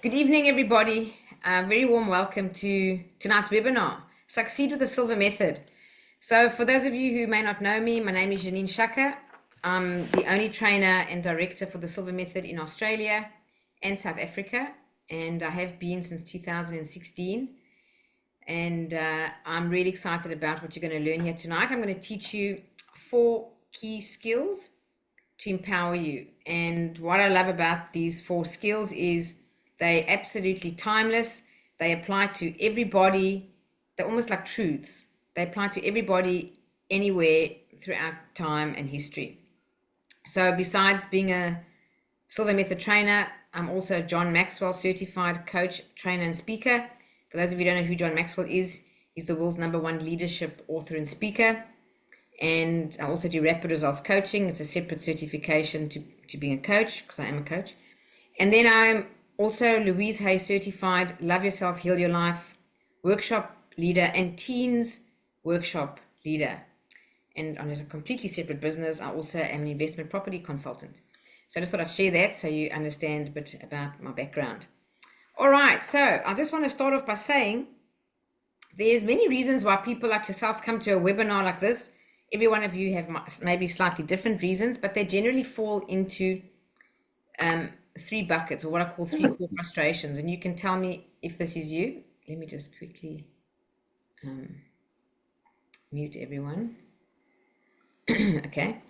Good evening, everybody. Very warm welcome to tonight's webinar, Succeed with the Silva Method. So for those of you who may not know me, my name is Janine Shaka. I'm the only trainer and director for the Silva Method in Australia and South Africa, and I have been since 2016. And I'm really excited about what you're going to learn here tonight. I'm going to teach you 4 key skills to empower you. And what I love about these 4 skills is they're absolutely timeless. They apply to everybody. They're almost like truths. They apply to everybody anywhere throughout time and history. So besides being a Silva Method trainer, I'm also a John Maxwell certified coach, trainer, and speaker. For those of you who don't know who John Maxwell is, he's the world's #1 leadership author and speaker. And I also do rapid results coaching. It's a separate certification to being a coach, because I am a coach. And then I'm also Louise Hay certified Love Yourself, Heal Your Life workshop leader and teens workshop leader. And on a completely separate business, I also am an investment property consultant. So I just thought I'd share that so you understand a bit about my background. All right, so I just want to start off by saying there's many reasons why people like yourself come to a webinar like this. Every one of you have maybe slightly different reasons, but they generally fall into 3 buckets, or what I call 3 core frustrations. And you can tell me if this is you. Let me just quickly mute everyone. Okay.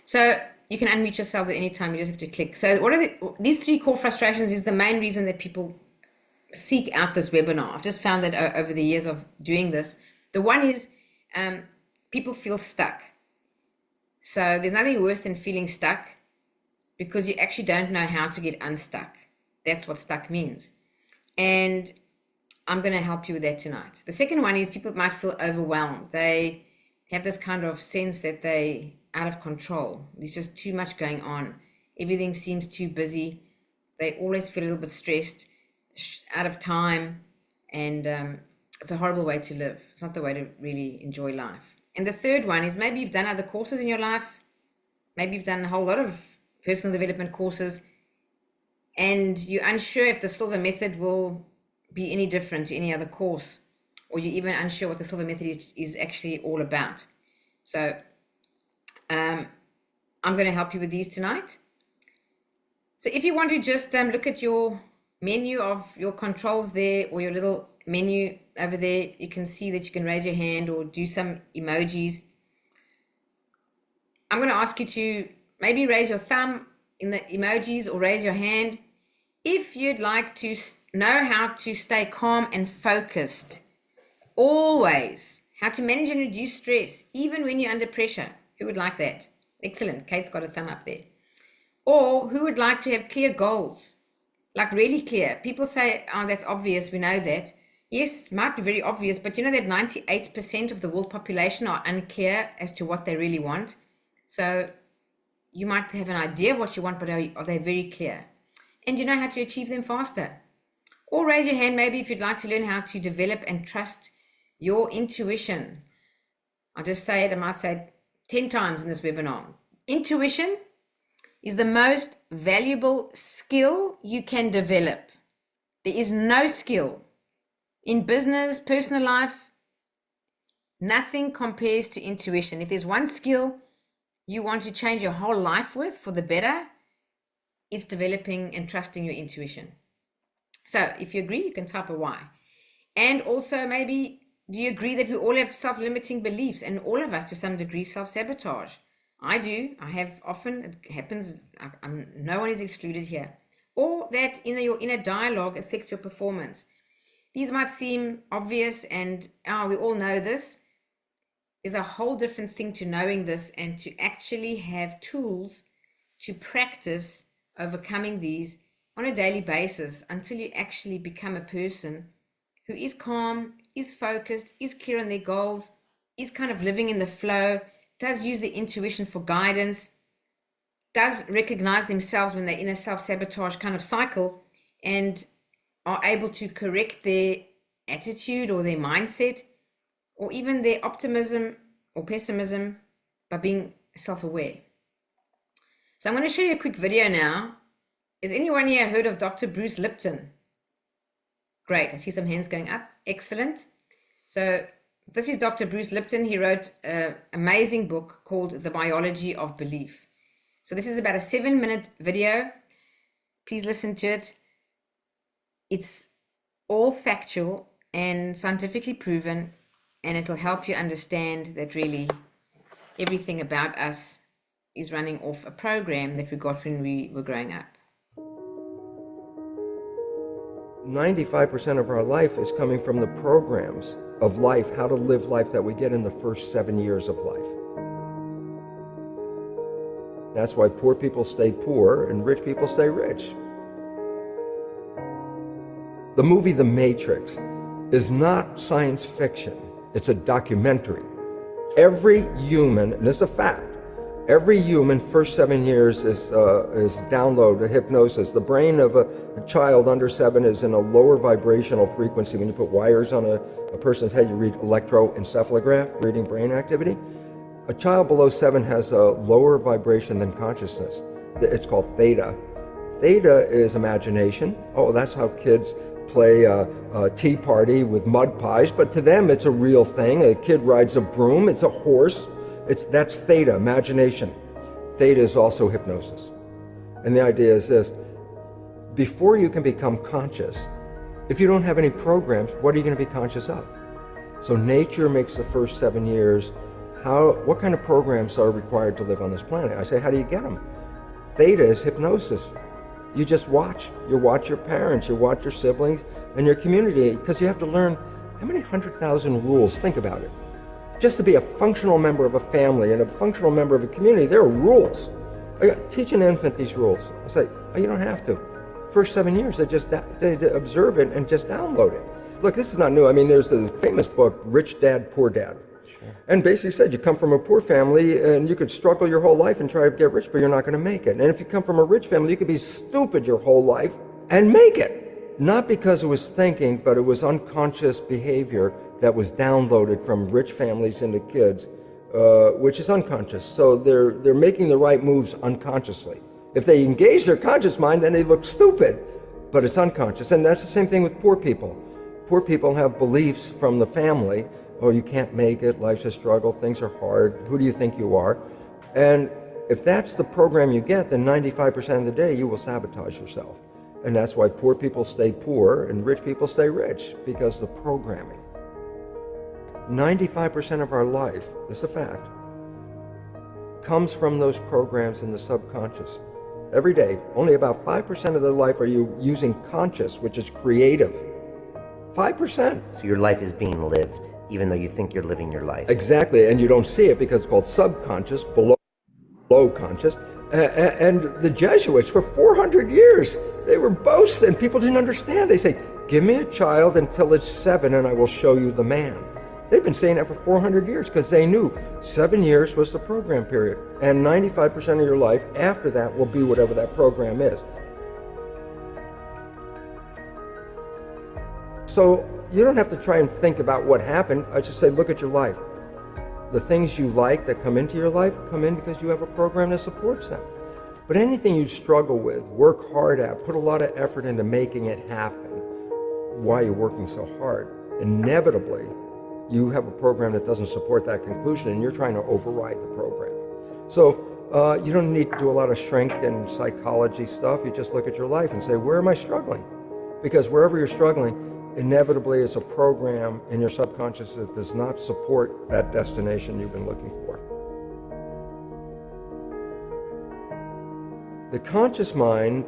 So you can unmute yourselves at any time. You just have to click. So what are these 3 core frustrations is the main reason that people seek out this webinar. I've just found that over the years of doing this. The one is people feel stuck. So there's nothing worse than feeling stuck, because you actually don't know how to get unstuck. That's what stuck means. And I'm going to help you with that tonight. The second one is people might feel overwhelmed. They have this kind of sense that they out of control. There's just too much going on. Everything seems too busy. They always feel a little bit stressed, out of time, and it's a horrible way to live. It's not the way to really enjoy life. And the third one is maybe you've done other courses in your life. Maybe you've done a whole lot of personal development courses, and you're unsure if the Silva Method will be any different to any other course, or you're even unsure what the Silva Method is actually all about. So I'm going to help you with these tonight. So if you want to just look at your menu of your controls there, or your little menu over there, you can see that you can raise your hand or do some emojis. I'm going to ask you to maybe raise your thumb in the emojis or raise your hand if you'd like to know how to stay calm and focused. Always. How to manage and reduce stress, even when you're under pressure. Who would like that? Excellent. Kate's got a thumb up there. Or who would like to have clear goals? Like really clear. People say, oh, that's obvious. We know that. Yes, it might be very obvious, but you know that 98% of the world population are unclear as to what they really want. So you might have an idea of what you want, but are they very clear? And you know how to achieve them faster? Or raise your hand maybe if you'd like to learn how to develop and trust your intuition. I'll just say it, I might say it 10 times in this webinar. Intuition is the most valuable skill you can develop. There is no skill in business, personal life, nothing compares to intuition. If there's one skill you want to change your whole life with for the better, it's developing and trusting your intuition. So if you agree, you can type a Y. And also maybe, do you agree that we all have self-limiting beliefs, and all of us to some degree self-sabotage? I do. I have often. It happens. No one is excluded here. Or that your inner dialogue affects your performance. These might seem obvious, and we all know this. Is a whole different thing to knowing this and to actually have tools to practice overcoming these on a daily basis until you actually become a person who is calm, is focused, is clear on their goals, is kind of living in the flow, does use the intuition for guidance, does recognize themselves when they're in a self-sabotage kind of cycle, and are able to correct their attitude or their mindset, or even their optimism or pessimism, by being self-aware. So I'm going to show you a quick video now. Has anyone here heard of Dr. Bruce Lipton? Great. I see some hands going up. Excellent. So this is Dr. Bruce Lipton. He wrote an amazing book called The Biology of Belief. So this is about a 7-minute video. Please listen to it. It's all factual and scientifically proven, and it'll help you understand that really everything about us is running off a program that we got when we were growing up. 95% of our life is coming from the programs of life, how to live life that we get in the first 7 years of life. That's why poor people stay poor and rich people stay rich. The movie The Matrix is not science fiction, it's a documentary. Every human, and it's a fact, every human first 7 years is download hypnosis. The brain of a child under 7 is in a lower vibrational frequency. When you put wires on a person's head, you read electroencephalograph, reading brain activity. A child below 7 has a lower vibration than consciousness. It's called theta. Theta is imagination. Oh, that's how kids play a tea party with mud pies, but to them it's a real thing. A kid rides a broom, it's a horse. That's theta, imagination. Theta is also hypnosis. And the idea is this: before you can become conscious, if you don't have any programs, what are you going to be conscious of? So nature makes the first 7 years. What kind of programs are required to live on this planet? I say, how do you get them? Theta is hypnosis. You just watch. You watch your parents, you watch your siblings, and your community, because you have to learn how many 100,000 rules. Think about it. Just to be a functional member of a family and a functional member of a community, there are rules. Teach an infant these rules. I say, oh, you don't have to. First 7 years, they observe it and just download it. Look, this is not new. I mean, there's the famous book, Rich Dad, Poor Dad. Sure. And basically said you come from a poor family and you could struggle your whole life and try to get rich, but you're not going to make it. And if you come from a rich family, you could be stupid your whole life and make it. Not because it was thinking, but it was unconscious behavior that was downloaded from rich families into kids, which is unconscious. So they're making the right moves unconsciously. If they engage their conscious mind, then they look stupid, but it's unconscious. And that's the same thing with poor people. Poor people have beliefs from the family. Oh, you can't make it, life's a struggle, things are hard, who do you think you are? And if that's the program you get, then 95% of the day you will sabotage yourself. And that's why poor people stay poor and rich people stay rich, because the programming. 95% of our life, this is a fact, comes from those programs in the subconscious. Every day, only about 5% of their life are you using conscious, which is creative. 5%. So your life is being lived, even though you think you're living your life. Exactly, and you don't see it because it's called subconscious, below conscious. And the Jesuits, for 400 years, they were boasting. People didn't understand. They say, give me a child until it's 7 and I will show you the man. They've been saying that for 400 years because they knew 7 years was the program period. And 95% of your life after that will be whatever that program is. So you don't have to try and think about what happened. I just say, look at your life. The things you like that come into your life come in because you have a program that supports them. But anything you struggle with, work hard at, put a lot of effort into making it happen, why you're working so hard, inevitably, you have a program that doesn't support that conclusion and you're trying to override the program. So you don't need to do a lot of shrink and psychology stuff. You just look at your life and say, where am I struggling? Because wherever you're struggling, inevitably is a program in your subconscious that does not support that destination you've been looking for. The conscious mind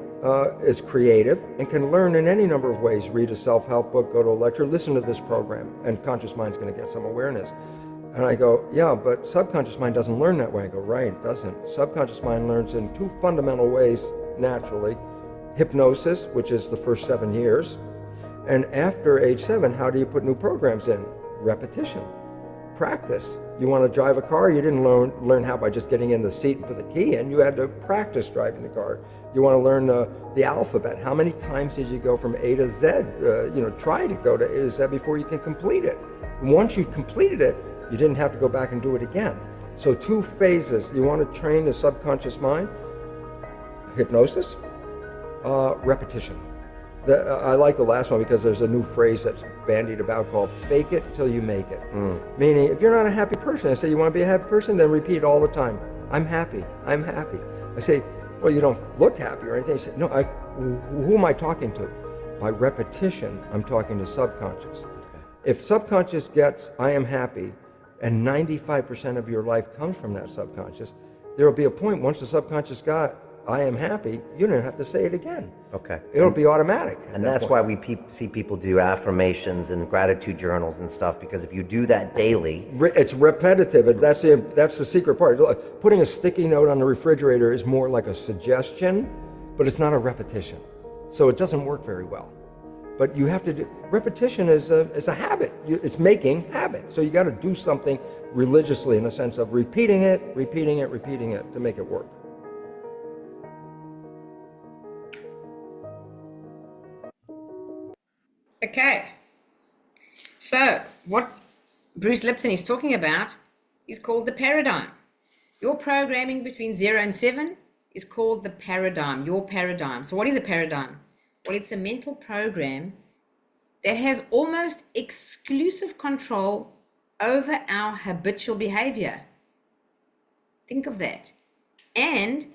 is creative and can learn in any number of ways. Read a self-help book, go to a lecture, listen to this program, and conscious mind's going to get some awareness. And I go, yeah, but subconscious mind doesn't learn that way. I go, right, it doesn't. Subconscious mind learns in 2 fundamental ways naturally. Hypnosis, which is the first 7 years. And after age 7, how do you put new programs in? Repetition, practice. You want to drive a car, you didn't learn how by just getting in the seat and put the key in. You had to practice driving the car. You want to learn the alphabet. How many times did you go from A to Z? Try to go to A to Z before you can complete it. And once you completed it, you didn't have to go back and do it again. So 2 phases. You want to train the subconscious mind, hypnosis, repetition. I like the last one because there's a new phrase that's bandied about called fake it till you make it. Meaning, if you're not a happy person, I say, you want to be a happy person? Then repeat all the time, I'm happy, I'm happy. I say, well, you don't look happy or anything. I say, no, who am I talking to? By repetition, I'm talking to subconscious. If subconscious gets, I am happy, and 95% of your life comes from that subconscious, there will be a point once the subconscious got, I am happy, you don't have to say it again. Okay. It'll be automatic. And that's why we see people do affirmations and gratitude journals and stuff, because if you do that daily... It's repetitive. That's the secret part. Putting a sticky note on the refrigerator is more like a suggestion, but it's not a repetition. So it doesn't work very well. But you have to do, repetition is a habit. It's making habit. So you got to do something religiously in the sense of repeating it to make it work. Okay, so what Bruce Lipton is talking about is called the paradigm. Your programming between 0 and 7 is called the paradigm, your paradigm. So what is a paradigm? Well, it's a mental program that has almost exclusive control over our habitual behavior. Think of that. And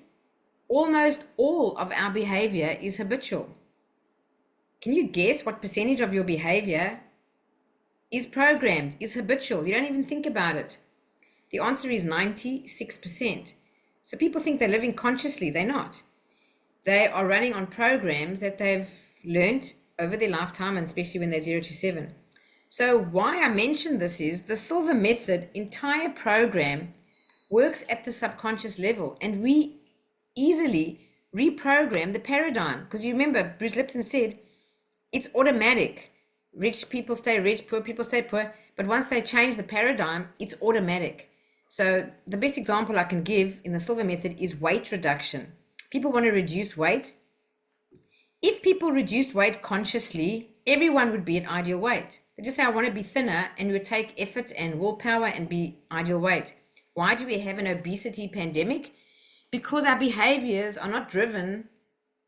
almost all of our behavior is habitual. Can you guess what percentage of your behavior is programmed, is habitual? You don't even think about it. The answer is 96%. So people think they're living consciously. They're not. They are running on programs that they've learned over their lifetime, and especially when they're 0 to 7. So why I mentioned this is the Silva Method entire program works at the subconscious level, and we easily reprogram the paradigm. Because you remember, Bruce Lipton said, it's automatic. Rich people stay rich, poor people stay poor. But once they change the paradigm, it's automatic. So the best example I can give in the Silva Method is weight reduction. People want to reduce weight. If people reduced weight consciously, everyone would be at ideal weight. They just say, I want to be thinner, and you would take effort and willpower and be ideal weight. Why do we have an obesity pandemic? Because our behaviors are not driven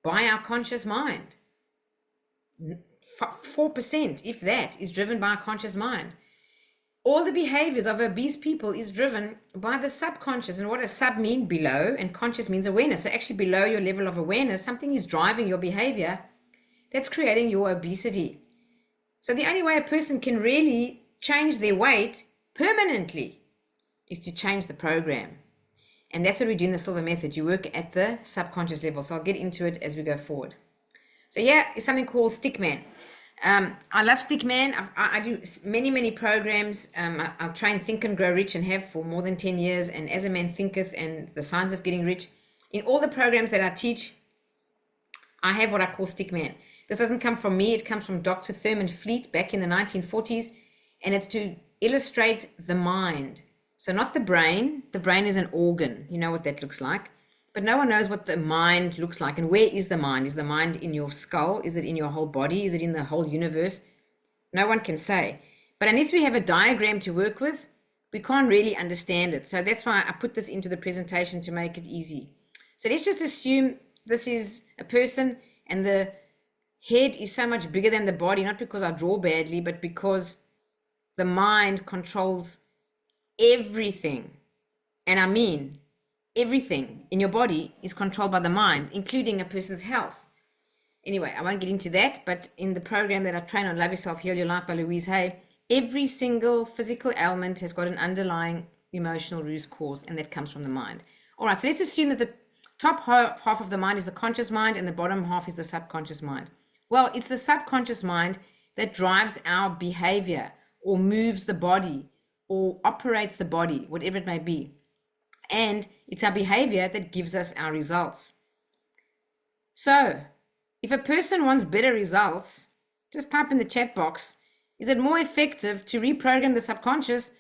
by our conscious mind. 4%, if that, is driven by our conscious mind. All the behaviors of obese people is driven by the subconscious. And what does sub mean? Below, and conscious means awareness. So actually below your level of awareness, something is driving your behavior that's creating your obesity. So the only way a person can really change their weight permanently is to change the program. And that's what we do in the Silva Method. You work at the subconscious level. So I'll get into it as we go forward. So here is something called Stickman. I love Stickman. I do many programs. I train Think and Grow Rich and have for more than 10 years. And As a Man Thinketh and The Signs of Getting Rich. In all the programs that I teach, I have what I call Stickman. This doesn't come from me. It comes from Dr. Thurman Fleet back in the 1940s. And it's to illustrate the mind. So not the brain. The brain is an organ. You know what that looks like. But no one knows what the mind looks like. And where is the mind? Is the mind in your skull? Is it in your whole body? Is it in the whole universe? No one can say. But unless we have a diagram to work with, we can't really understand it. So that's why I put this into the presentation to make it easy. So let's just assume this is a person and the head is so much bigger than the body, not because I draw badly, but because the mind controls everything. And I mean, everything in your body is controlled by the mind, including a person's health. Anyway, I won't get into that, but in the program that I train on Love Yourself, Heal Your Life by Louise Hay, every single physical ailment has got an underlying emotional root cause, and that comes from the mind. All right, so let's assume that the top half of the mind is the conscious mind and the bottom half is the subconscious mind. Well, it's the subconscious mind that drives our behavior or moves the body or operates the body, whatever it may be. And it's our behavior that gives us our results. So, if a person wants better results, just type in the chat box, is it more effective to reprogram the subconscious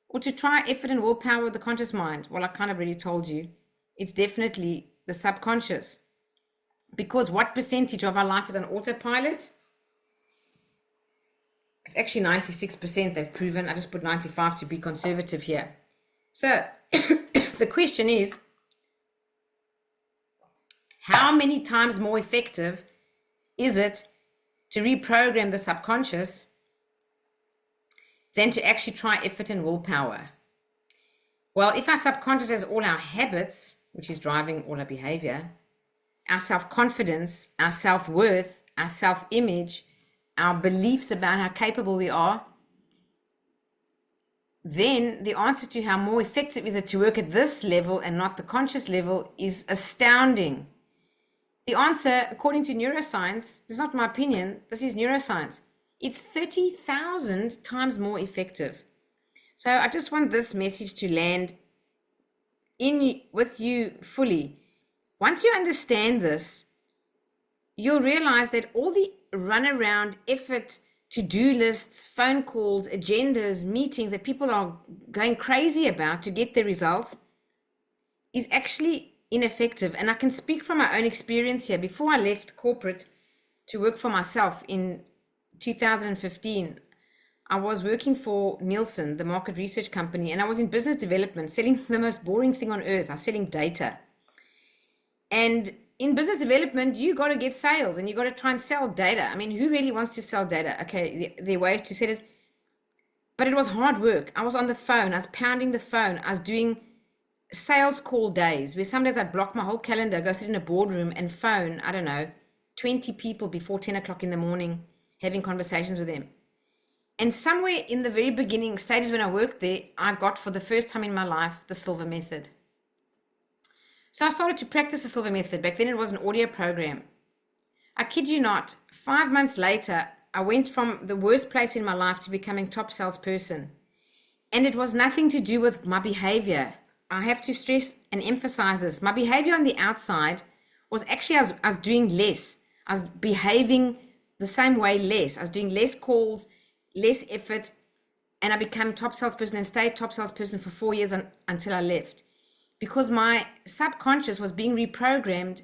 or to try effort and willpower with the conscious mind? Well, I kind of already told you. It's definitely the subconscious. Because what percentage of our life is on autopilot? It's actually 96% they've proven. I just put 95 to be conservative here. So, the question is, how many times more effective is it to reprogram the subconscious than to actually try effort and willpower. Well, if our subconscious has all our habits, which is driving all our behavior, our self-confidence, our self-worth, our self-image, our beliefs about how capable we are, then the answer to how more effective is it to work at this level and not the conscious level is astounding. The answer, according to neuroscience, this is not my opinion, this is neuroscience. It's 30,000 times more effective. So I just want this message to land with you fully. Once you understand this, you'll realize that all the runaround effort, to-do lists, phone calls, agendas, meetings that people are going crazy about to get the results is actually ineffective. And I can speak from my own experience here. Before I left corporate to work for myself in 2015, I was working for Nielsen, the market research company, and I was in business development, selling the most boring thing on earth. I was selling data. And in business development, you got to get sales and you got to try and sell data. I mean, who really wants to sell data? Okay, there are ways to sell it, but it was hard work. I was on the phone, I was pounding the phone, I was doing sales call days where some days I'd block my whole calendar, go sit in a boardroom and phone, I don't know, 20 people before 10 o'clock in the morning, having conversations with them. And somewhere in the very beginning stages when I worked there, I got for the first time in my life the Silva Method. So I started to practice the Silva Method. Back then it was an audio program. I kid you not, 5 months later, I went from the worst place in my life to becoming top salesperson. And it was nothing to do with my behavior. I have to stress and emphasize this. My behavior on the outside was actually I was doing less. I was behaving the same way less. I was doing less calls, less effort, and I became top salesperson and stayed top salesperson for 4 years until I left. Because my subconscious was being reprogrammed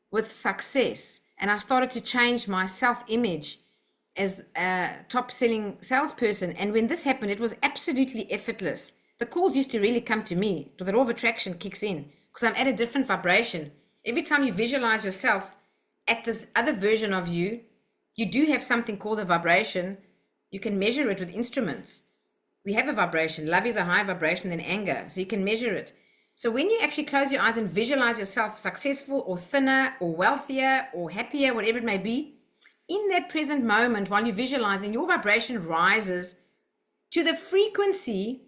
with success. And I started to change my self-image as a top selling salesperson. And when this happened, it was absolutely effortless. The calls used to really come to me. The law of attraction kicks in because I'm at a different vibration. Every time you visualize yourself at this other version of you, you do have something called a vibration. You can measure it with instruments. We have a vibration. Love is a higher vibration than anger. So you can measure it. So when you actually close your eyes and visualize yourself successful or thinner or wealthier or happier, whatever it may be, in that present moment while you're visualizing, your vibration rises to the frequency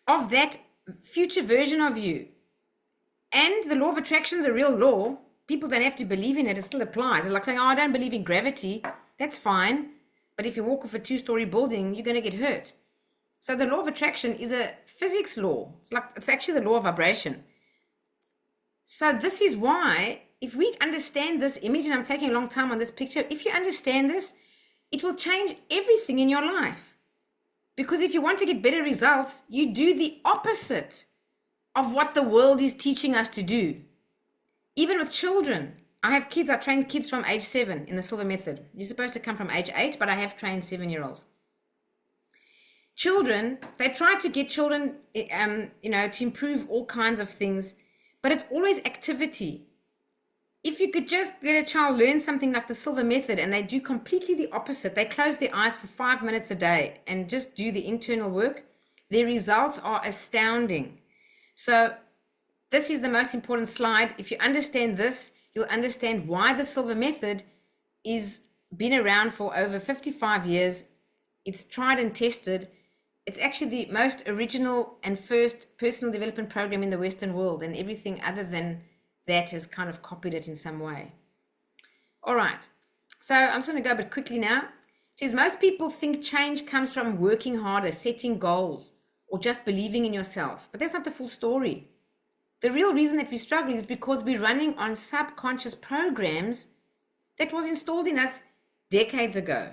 of that future version of you. And the law of attraction is a real law. People don't have to believe in it. It still applies. It's like saying, oh, I don't believe in gravity. That's fine. But if you walk off a 2-story building, you're going to get hurt. So the law of attraction is a physics law. It's actually the law of vibration. So this is why, if we understand this image, and I'm taking a long time on this picture, if you understand this, it will change everything in your life. Because if you want to get better results, you do the opposite of what the world is teaching us to do. Even with children, I have kids, I trained kids from age 7 in the Silva Method. You're supposed to come from age 8, but I have trained 7-year-olds. Children, they try to get children, to improve all kinds of things, but it's always activity. If you could just let a child learn something like the Silva Method and they do completely the opposite, they close their eyes for 5 minutes a day and just do the internal work, their results are astounding. So this is the most important slide. If you understand this, you'll understand why the Silva Method is been around for over 55 years. It's tried and tested. It's actually the most original and first personal development program in the Western world, and everything other than that has kind of copied it in some way. All right, so I'm just going to go a bit quickly now. It says most people think change comes from working harder, setting goals, or just believing in yourself, but that's not the full story. The real reason that we struggle is because we're running on subconscious programs that was installed in us decades ago.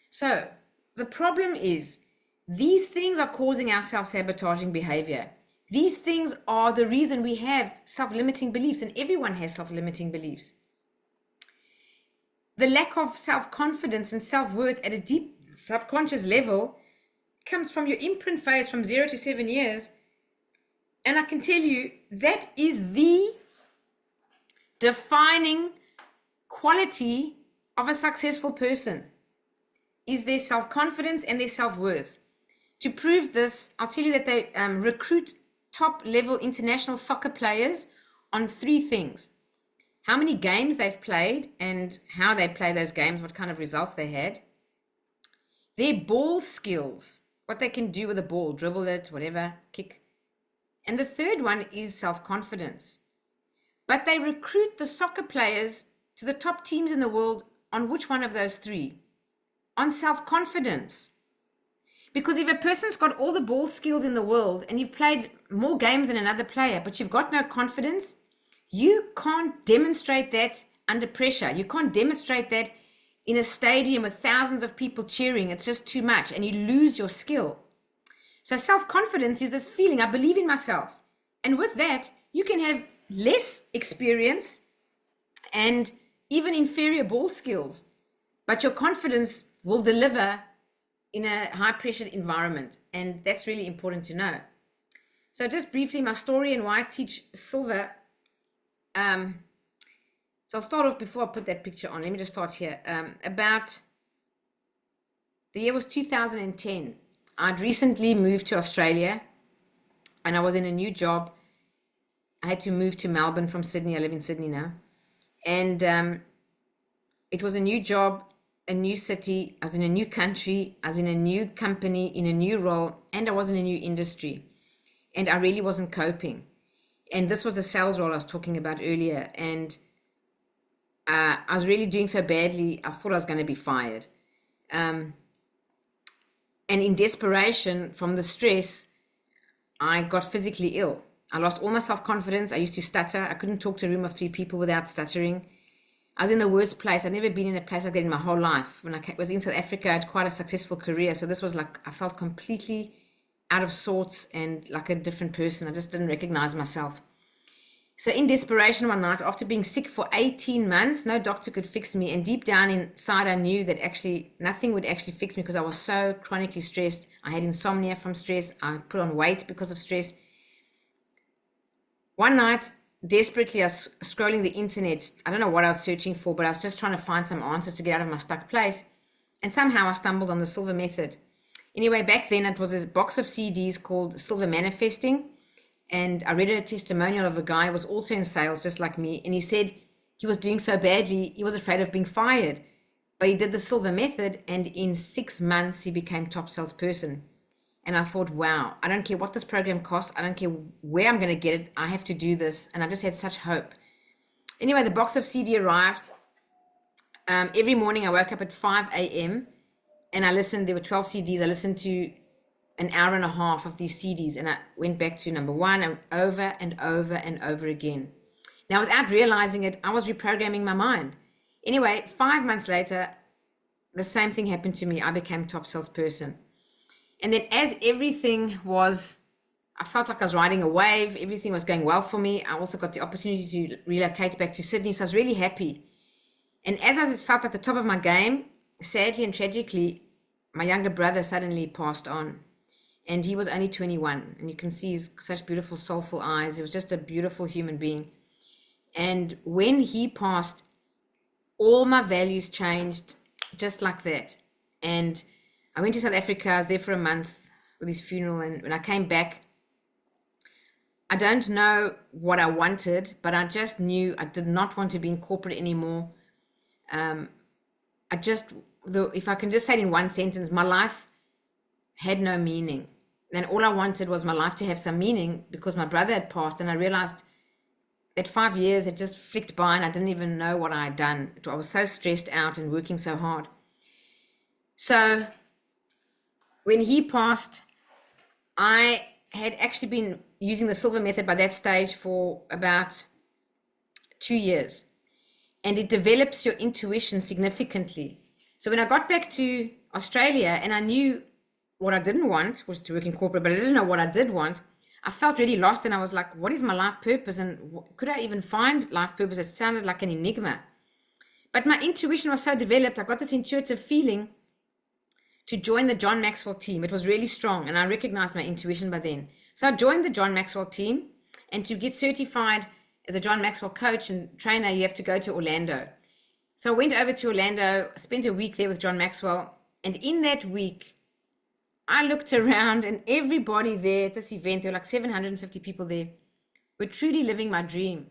So the problem is these things are causing our self-sabotaging behavior. These things are the reason we have self-limiting beliefs, and everyone has self-limiting beliefs. The lack of self-confidence and self-worth at a deep subconscious level comes from your imprint phase from 0 to 7 years. And I can tell you that is the defining quality of a successful person is their self-confidence and their self-worth. To prove this, I'll tell you that they recruit top-level international soccer players on 3 things: how many games they've played and how they play those games, what kind of results they had, their ball skills, what they can do with a ball, dribble it, whatever, kick. And the third one is self-confidence. But they recruit the soccer players to the top teams in the world on which one of those 3? On self-confidence. Because if a person's got all the ball skills in the world and you've played more games than another player, but you've got no confidence, you can't demonstrate that under pressure. You can't demonstrate that in a stadium with thousands of people cheering. It's just too much and you lose your skill. So self-confidence is this feeling, I believe in myself. And with that, you can have less experience and even inferior ball skills, but your confidence will deliver in a high-pressured environment. And that's really important to know. So just briefly, my story and why I teach Silva. So I'll start off before I put that picture on. Let me just start here. About the year was 2010. I'd recently moved to Australia and I was in a new job. I had to move to Melbourne from Sydney. I live in Sydney now. And it was a new job, a new city. I was in a new country. I was in a new company, in a new role, and I was in a new industry. And I really wasn't coping. And this was the sales role I was talking about earlier. And I was really doing so badly, I thought I was going to be fired. And in desperation from the stress, I got physically ill. I lost all my self-confidence. I used to stutter. I couldn't talk to a room of 3 people without stuttering. I was in the worst place. I'd never been in a place like that in my whole life. When I was in South Africa, I had quite a successful career. So this was like, I felt completely out of sorts and like a different person. I just didn't recognize myself. So in desperation one night, after being sick for 18 months, no doctor could fix me. And deep down inside, I knew that actually nothing would actually fix me because I was so chronically stressed. I had insomnia from stress. I put on weight because of stress. One night, desperately, I was scrolling the internet. I don't know what I was searching for, but I was just trying to find some answers to get out of my stuck place. And somehow I stumbled on the Silva Method. Anyway, back then it was a box of CDs called Silva Manifesting. And I read a testimonial of a guy who was also in sales just like me. And he said he was doing so badly, he was afraid of being fired. But he did the Silva Method, and in 6 months, he became top salesperson. And I thought, wow, I don't care what this program costs. I don't care where I'm going to get it. I have to do this. And I just had such hope. Anyway, the box of CD arrived. Every morning I woke up at 5 a.m. and I listened. There were 12 CDs. I listened to an hour and a half of these CDs. And I went back to number 1 and over and over and over again. Now, without realizing it, I was reprogramming my mind. Anyway, 5 months later, the same thing happened to me. I became top salesperson. And then as everything was, I felt like I was riding a wave. Everything was going well for me. I also got the opportunity to relocate back to Sydney. So I was really happy. And as I felt at the top of my game, sadly and tragically, my younger brother suddenly passed on. And he was only 21. And you can see his such beautiful, soulful eyes. He was just a beautiful human being. And when he passed, all my values changed just like that. And I went to South Africa. I was there for a month with his funeral. And when I came back, I don't know what I wanted, but I just knew I did not want to be in corporate anymore. If I can just say it in one sentence, my life had no meaning. And all I wanted was my life to have some meaning because my brother had passed. And I realized that 5 years had just flicked by and I didn't even know what I had done. I was so stressed out and working so hard. So when he passed, I had actually been using the Silva Method by that stage for about 2 years. And it develops your intuition significantly. So when I got back to Australia and I knew what I didn't want was to work in corporate, but I didn't know what I did want, I felt really lost. And I was like, what is my life purpose? And could I even find life purpose? It sounded like an enigma. But my intuition was so developed. I got this intuitive feeling to join the John Maxwell team. It was really strong. And I recognized my intuition by then. So I joined the John Maxwell team. And to get certified as a John Maxwell coach and trainer, you have to go to Orlando. So I went over to Orlando, spent a week there with John Maxwell. And in that week, I looked around and everybody there at this event, there were like 750 people there, were truly living my dream.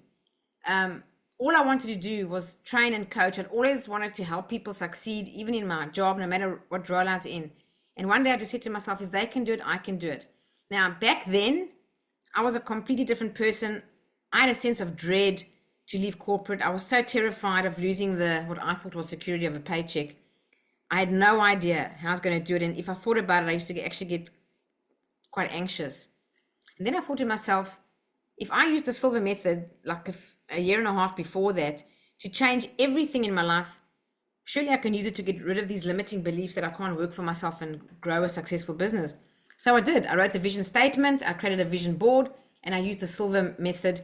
All I wanted to do was train and coach. I'd always wanted to help people succeed, even in my job, no matter what role I was in. And one day I just said to myself, if they can do it, I can do it. Now, back then, I was a completely different person. I had a sense of dread to leave corporate. I was so terrified of losing what I thought was security of a paycheck. I had no idea how I was going to do it. And if I thought about it, I used to actually get quite anxious. And then I thought to myself, if I used the Silva Method, like a year and a half before that, to change everything in my life, surely I can use it to get rid of these limiting beliefs that I can't work for myself and grow a successful business. So I did. I wrote a vision statement, I created a vision board, and I used the Silva Method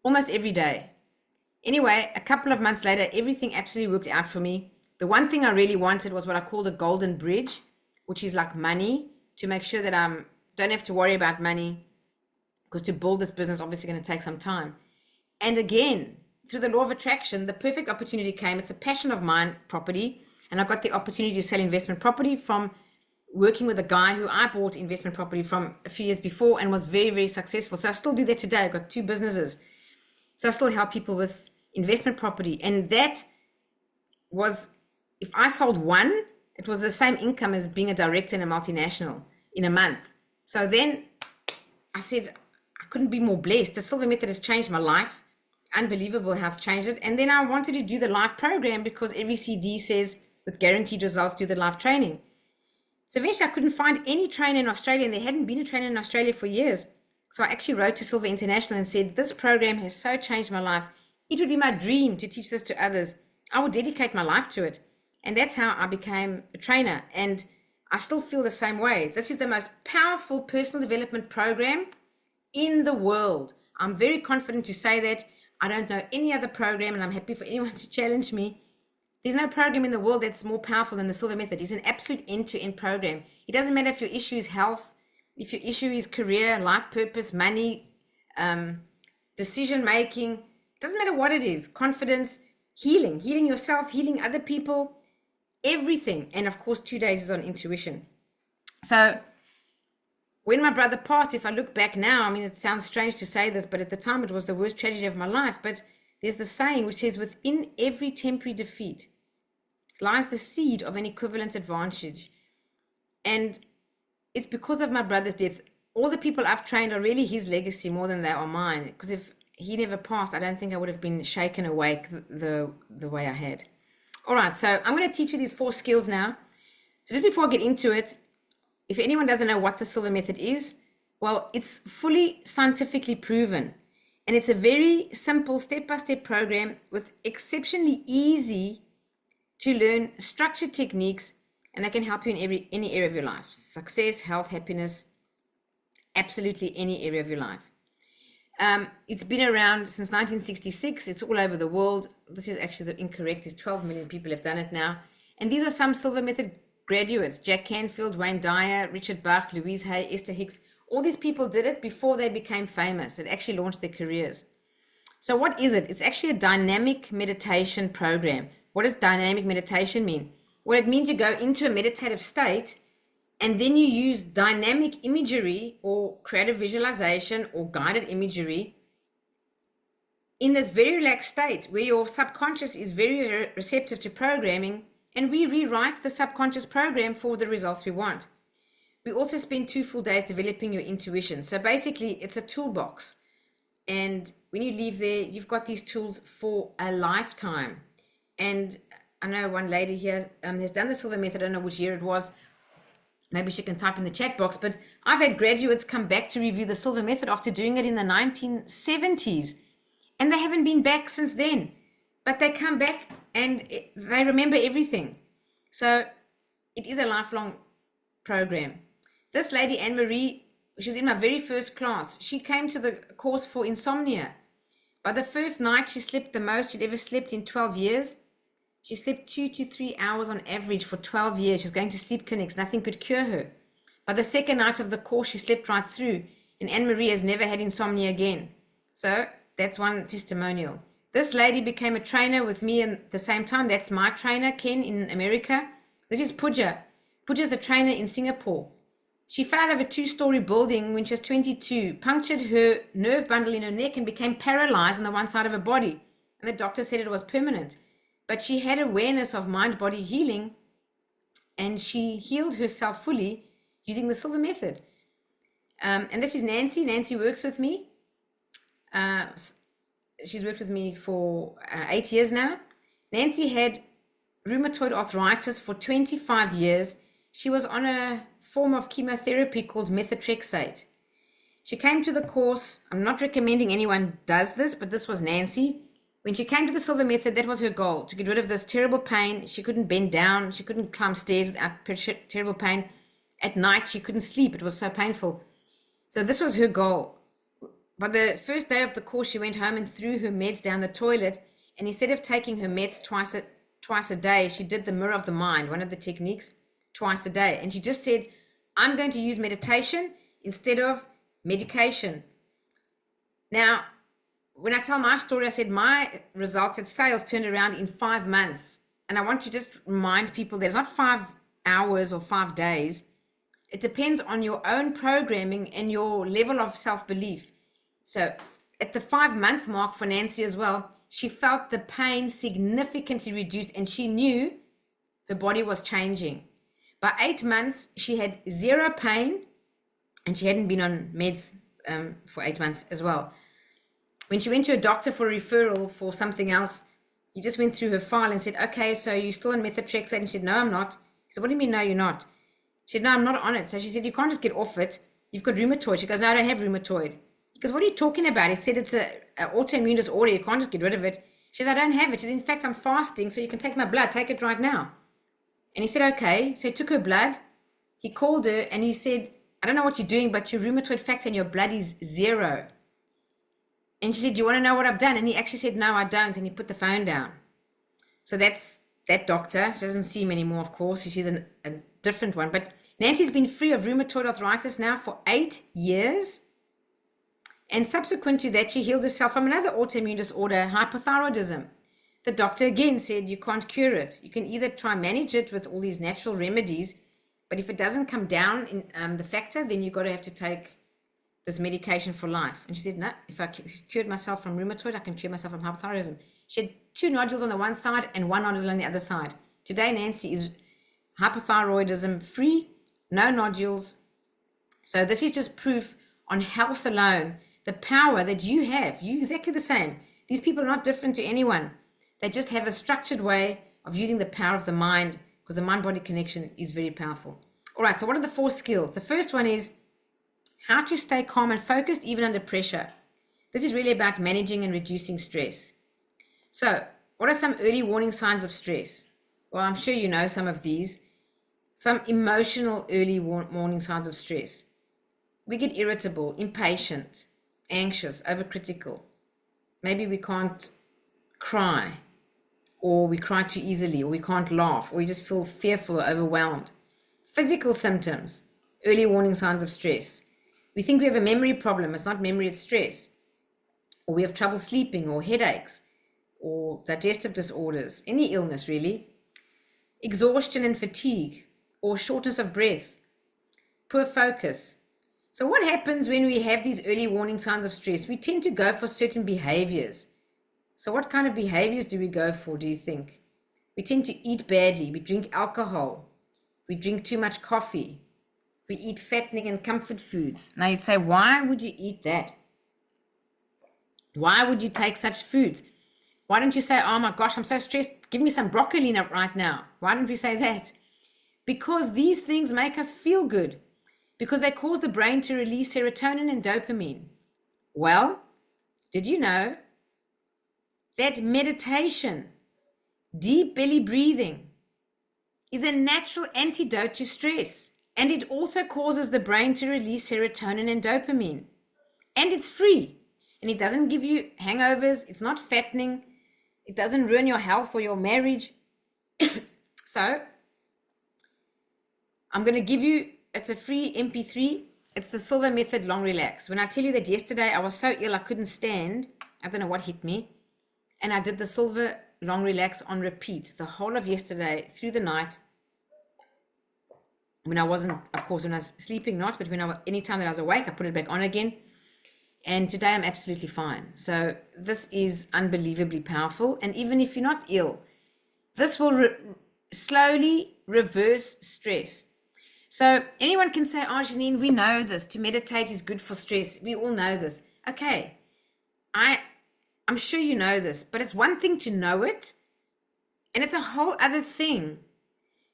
almost every day. Anyway, a couple of months later, everything absolutely worked out for me. The one thing I really wanted was what I called a golden bridge, which is like money, to make sure that I don't have to worry about money, because to build this business obviously going to take some time. And again, through the law of attraction, the perfect opportunity came. It's a passion of mine, property, and I got the opportunity to sell investment property from working with a guy who I bought investment property from a few years before and was very, very successful. So I still do that today. I've got 2 businesses. So I still help people with investment property. And that was, if I sold one, it was the same income as being a director in a multinational in a month. So then I said, I couldn't be more blessed. The Silva Method has changed my life. Unbelievable how it's changed it. And then I wanted to do the live program because every CD says with guaranteed results, do the live training. So eventually I couldn't find any trainer in Australia, and there hadn't been a trainer in Australia for years. So I actually wrote to Silva International and said, this program has so changed my life. It would be my dream to teach this to others. I would dedicate my life to it. And that's how I became a trainer. And I still feel the same way. This is the most powerful personal development program in the world. I'm very confident to say that. I don't know any other program, and I'm happy for anyone to challenge me. There's no program in the world that's more powerful than the Silva Method. It's an absolute end-to-end program. It doesn't matter if your issue is health, if your issue is career, life purpose, money, decision-making. It doesn't matter what it is. Confidence, healing yourself, healing other people, everything. And of course, 2 days is on intuition. So when my brother passed, if I look back now, I mean, it sounds strange to say this, but at the time it was the worst tragedy of my life. But there's the saying which says, within every temporary defeat lies the seed of an equivalent advantage. And it's because of my brother's death. All the people I've trained are really his legacy more than they are mine. Because if he never passed, I don't think I would have been shaken awake the way I had. All right, so I'm going to teach you these 4 skills now. So just before I get into it, if anyone doesn't know what the Silva Method is, well, it's fully scientifically proven. And it's a very simple step-by-step program with exceptionally easy to learn structured techniques, and they can help you in any area of your life. Success, health, happiness, absolutely any area of your life. It's been around since 1966. It's all over the world. This is actually incorrect. There's 12 million people have done it now. And these are some Silva Method graduates: Jack Canfield, Wayne Dyer, Richard Bach, Louise Hay, Esther Hicks. All these people did it before they became famous. It actually launched their careers. So what is it? It's actually a dynamic meditation program. What does dynamic meditation mean? Well, it means you go into a meditative state and then you use dynamic imagery or creative visualization or guided imagery in this very relaxed state where your subconscious is very receptive to programming, and we rewrite the subconscious program for the results we want. We also spend 2 full days developing your intuition. So basically, it's a toolbox. And when you leave there, you've got these tools for a lifetime. And I know one lady here has done the Silva Method. I don't know which year it was. Maybe she can type in the chat box. But I've had graduates come back to review the Silva Method after doing it in the 1970s. And they haven't been back since then. But they come back and they remember everything. So it is a lifelong program. This lady, Anne-Marie, she was in my very first class. She came to the course for insomnia. By the first night, she slept the most she'd ever slept in 12 years. She slept 2 to 3 hours on average for 12 years. She was going to sleep clinics. Nothing could cure her. By the second night of the course, she slept right through. And Anne-Marie has never had insomnia again. So that's one testimonial. This lady became a trainer with me at the same time. That's my trainer, Ken, in America. This is Pooja. Pooja is the trainer in Singapore. She fell out of a 2-story building when she was 22, punctured her nerve bundle in her neck and became paralyzed on the one side of her body. And the doctor said it was permanent. But she had awareness of mind-body healing, and she healed herself fully using the Silva Method. And this is Nancy. Nancy works with me. She's worked with me for 8 years now. Nancy had rheumatoid arthritis for 25 years. She was on a form of chemotherapy called methotrexate. She came to the course. I'm not recommending anyone does this, but this was Nancy. When she came to the Silva Method, that was her goal, to get rid of this terrible pain. She couldn't bend down. She couldn't climb stairs without terrible pain. At night, she couldn't sleep. It was so painful. So this was her goal. By the first day of the course, she went home and threw her meds down the toilet. And instead of taking her meds twice a day, she did the mirror of the mind, one of the techniques, twice a day. And she just said, I'm going to use meditation instead of medication. Now, when I tell my story, I said my results at sales turned around in 5 months. And I want to just remind people that it's not 5 hours or 5 days. It depends on your own programming and your level of self-belief. So at the 5-month mark for Nancy as well, she felt the pain significantly reduced and she knew her body was changing. By 8 months, she had 0 pain and she hadn't been on meds for 8 months as well. When she went to a doctor for a referral for something else, he just went through her file and said, okay, so you're still on methotrexate? And she said, no, I'm not. He said, what do you mean, no, you're not? She said, no, I'm not on it. So she said, you can't just get off it. You've got rheumatoid. She goes, no, I don't have rheumatoid. He goes, what are you talking about? He said, it's an autoimmune disorder. You can't just get rid of it. She says, I don't have it. She says, in fact, I'm fasting, so you can take my blood. Take it right now. And he said, okay. So he took her blood. He called her and he said, I don't know what you're doing, but your rheumatoid factor in your blood is 0. And she said, do you want to know what I've done? And he actually said, no, I don't. And he put the phone down. So that's that doctor. She doesn't see him anymore, of course. She's a different one. But Nancy's been free of rheumatoid arthritis now for 8 years. And subsequent to that, she healed herself from another autoimmune disorder, hypothyroidism. The doctor again said, you can't cure it. You can either try and manage it with all these natural remedies, but if it doesn't come down in the factor, then you've got to have to take this medication for life. And she said, no, if I cured myself from rheumatoid, I can cure myself from hypothyroidism. She had 2 nodules on the one side and 1 nodule on the other side. Today, Nancy is hypothyroidism free, no nodules. So this is just proof on health alone, the power that you have. You're exactly the same. These people are not different to anyone. They just have a structured way of using the power of the mind, because the mind-body connection is very powerful. All right, so what are the 4 skills? The first one is how to stay calm and focused even under pressure. This is really about managing and reducing stress. So what are some early warning signs of stress? Well, I'm sure you know some of these. Some emotional early warning signs of stress. We get irritable, impatient, anxious, overcritical. Maybe we can't cry, or we cry too easily, or we can't laugh, or we just feel fearful or overwhelmed. Physical symptoms, early warning signs of stress. We think we have a memory problem. It's not memory, it's stress. Or we have trouble sleeping, or headaches, or digestive disorders, any illness really. Exhaustion and fatigue, or shortness of breath, poor focus. So what happens when we have these early warning signs of stress? We tend to go for certain behaviors. So what kind of behaviors do we go for, do you think? We tend to eat badly. We drink alcohol. We drink too much coffee. We eat fattening and comfort foods. Now you'd say, why would you eat that? Why would you take such foods? Why don't you say, oh my gosh, I'm so stressed. Give me some broccoli right now. Why don't we say that? Because these things make us feel good. Because they cause the brain to release serotonin and dopamine. Well, did you know that meditation, deep belly breathing, is a natural antidote to stress? And it also causes the brain to release serotonin and dopamine. And it's free. And it doesn't give you hangovers. It's not fattening. It doesn't ruin your health or your marriage. So, I'm going to give you, it's a free MP3. It's the Silva Method Long Relax. When I tell you that yesterday I was so ill I couldn't stand, I don't know what hit me. And I did the Silva long relax on repeat the whole of yesterday through the night. When I wasn't, of course, when I was sleeping, not, but when any time that I was awake, I put it back on again. And today I'm absolutely fine. So this is unbelievably powerful. And even if you're not ill, this will slowly reverse stress. So anyone can say, oh, Janine, we know this. To meditate is good for stress. We all know this. Okay, I'm sure you know this, but it's one thing to know it, and it's a whole other thing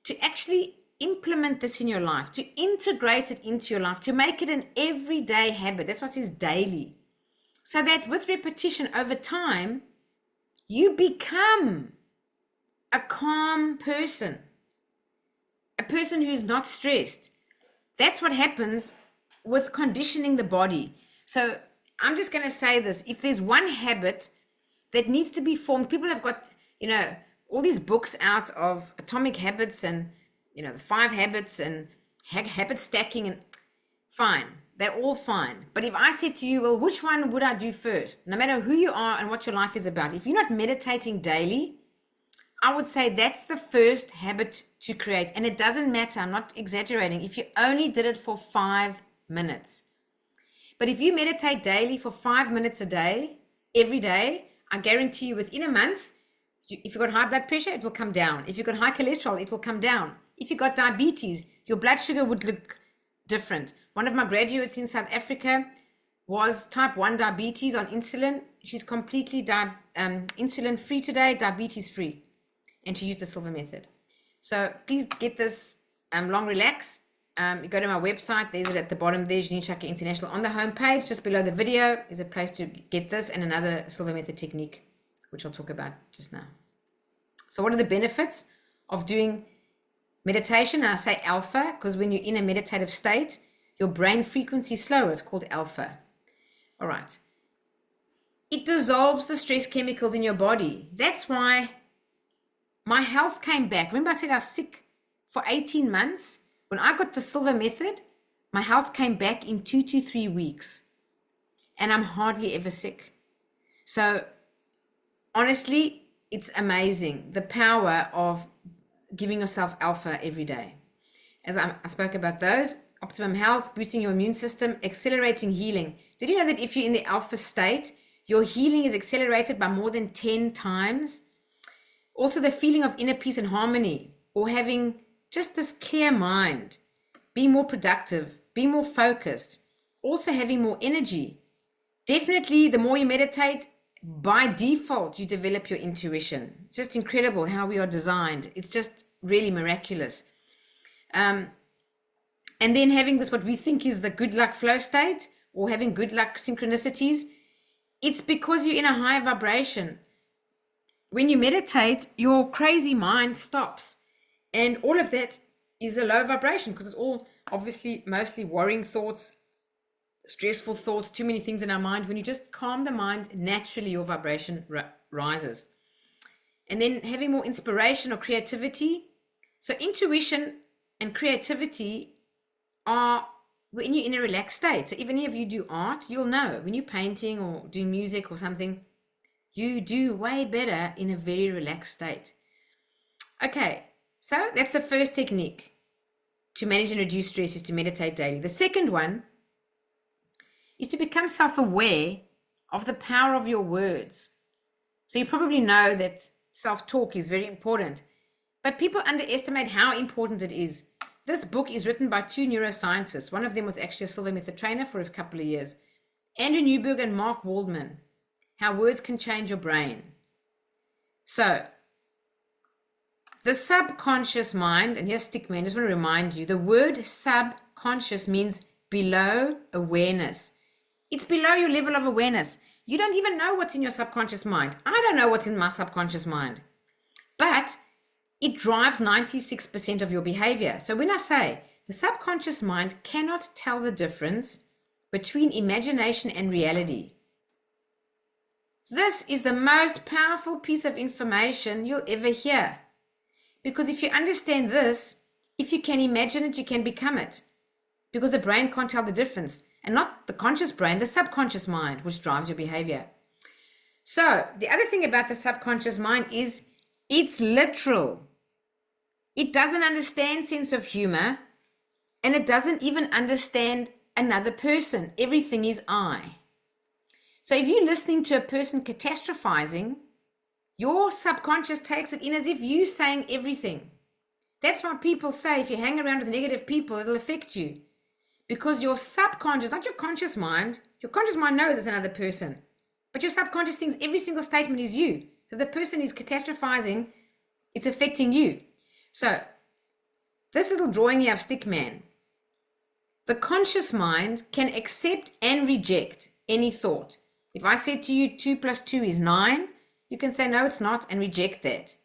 to actually implement this in your life, to integrate it into your life, to make it an everyday habit. That's what it says daily. So that with repetition over time, you become a calm person, a person who's not stressed. That's what happens with conditioning the body. So I'm just going to say this. If there's one habit that needs to be formed, people have got, all these books out of atomic habits and, the 5 habits and habit stacking, and fine. They're all fine. But if I said to you, well, which one would I do first? No matter who you are and what your life is about, if you're not meditating daily, I would say that's the first habit to create. And it doesn't matter, I'm not exaggerating, if you only did it for 5 minutes. But if you meditate daily for 5 minutes a day, every day, I guarantee you within a month, if you've got high blood pressure, it will come down. If you've got high cholesterol, it will come down. If you've got diabetes, your blood sugar would look different. One of my graduates in South Africa was type 1 diabetes on insulin. She's completely insulin free today, diabetes free. And she used the Silva Method. So please get this long relax. You go to my website, there's it at the bottom there, Janine Chaka International. On the homepage, just below the video, is a place to get this and another Silva Method technique, which I'll talk about just now. So what are the benefits of doing meditation? And I say alpha because when you're in a meditative state, your brain frequency is slower. It's called alpha. All right. It dissolves the stress chemicals in your body. That's why my health came back. Remember I said I was sick for 18 months? When I got the Silva Method, my health came back in 2 to 3 weeks. And I'm hardly ever sick. So honestly, it's amazing, the power of giving yourself alpha every day. As I spoke about those, optimum health, boosting your immune system, accelerating healing. Did you know that if you're in the alpha state, your healing is accelerated by more than 10 times? Also, the feeling of inner peace and harmony, or having just this clear mind, being more productive, being more focused, also having more energy. Definitely, the more you meditate, by default, you develop your intuition. It's just incredible how we are designed. It's just really miraculous. And then having this, what we think is the good luck flow state, or having good luck synchronicities, it's because you're in a high vibration. When you meditate, your crazy mind stops. And all of that is a low vibration because it's all obviously mostly worrying thoughts, stressful thoughts, too many things in our mind. When you just calm the mind, naturally your vibration rises. And then having more inspiration or creativity. So intuition and creativity are when you're in a relaxed state. So if any of you do art, you'll know when you're painting or doing music or something, you do way better in a very relaxed state. Okay, so that's the first technique to manage and reduce stress, is to meditate daily. The second one is to become self-aware of the power of your words. So you probably know that self-talk is very important, but people underestimate how important it is. This book is written by 2 neuroscientists. One of them was actually a Silva Method trainer for a couple of years. Andrew Newberg and Mark Waldman, How Words Can Change Your Brain. So the subconscious mind, and here's stick me, I just want to remind you, the word subconscious means below awareness. It's below your level of awareness. You don't even know what's in your subconscious mind. I don't know what's in my subconscious mind. But it drives 96% of your behavior. So when I say the subconscious mind cannot tell the difference between imagination and reality, this is the most powerful piece of information you'll ever hear. Because if you understand this, if you can imagine it, you can become it. Because the brain can't tell the difference. And not the conscious brain, the subconscious mind, which drives your behavior. So the other thing about the subconscious mind is it's literal. It doesn't understand sense of humor, and it doesn't even understand another person. Everything is I. So if you're listening to a person catastrophizing, your subconscious takes it in as if you're saying everything. That's why people say if you hang around with negative people, it'll affect you. Because your subconscious, not your conscious mind knows it's another person. But your subconscious thinks every single statement is you. So the person is catastrophizing, it's affecting you. So this little drawing here of Stickman, the conscious mind can accept and reject any thought. If I said to you 2 + 2 is 9, you can say no, it's not, and reject that.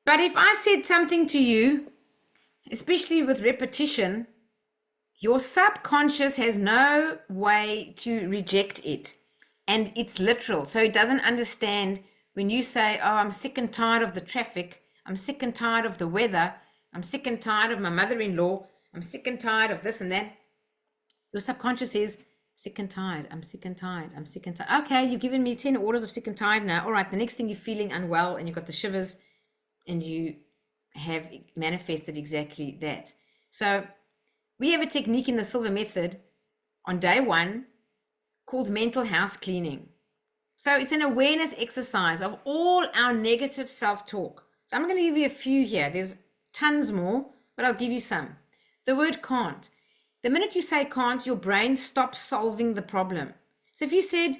But if I said something to you, especially with repetition, your subconscious has no way to reject it. And it's literal. So it doesn't understand when you say, oh, I'm sick and tired of the traffic. I'm sick and tired of the weather. I'm sick and tired of my mother-in-law. I'm sick and tired of this and that. Your subconscious is sick and tired. I'm sick and tired. I'm sick and tired. Okay, you've given me 10 orders of sick and tired now. All right, the next thing you're feeling unwell and you've got the shivers and you have manifested exactly that. So we have a technique in the Silva Method on day 1 called mental house cleaning. So it's an awareness exercise of all our negative self-talk. So I'm going to give you a few here. There's tons more, but I'll give you some. The word can't. The minute you say can't, your brain stops solving the problem. So if you said,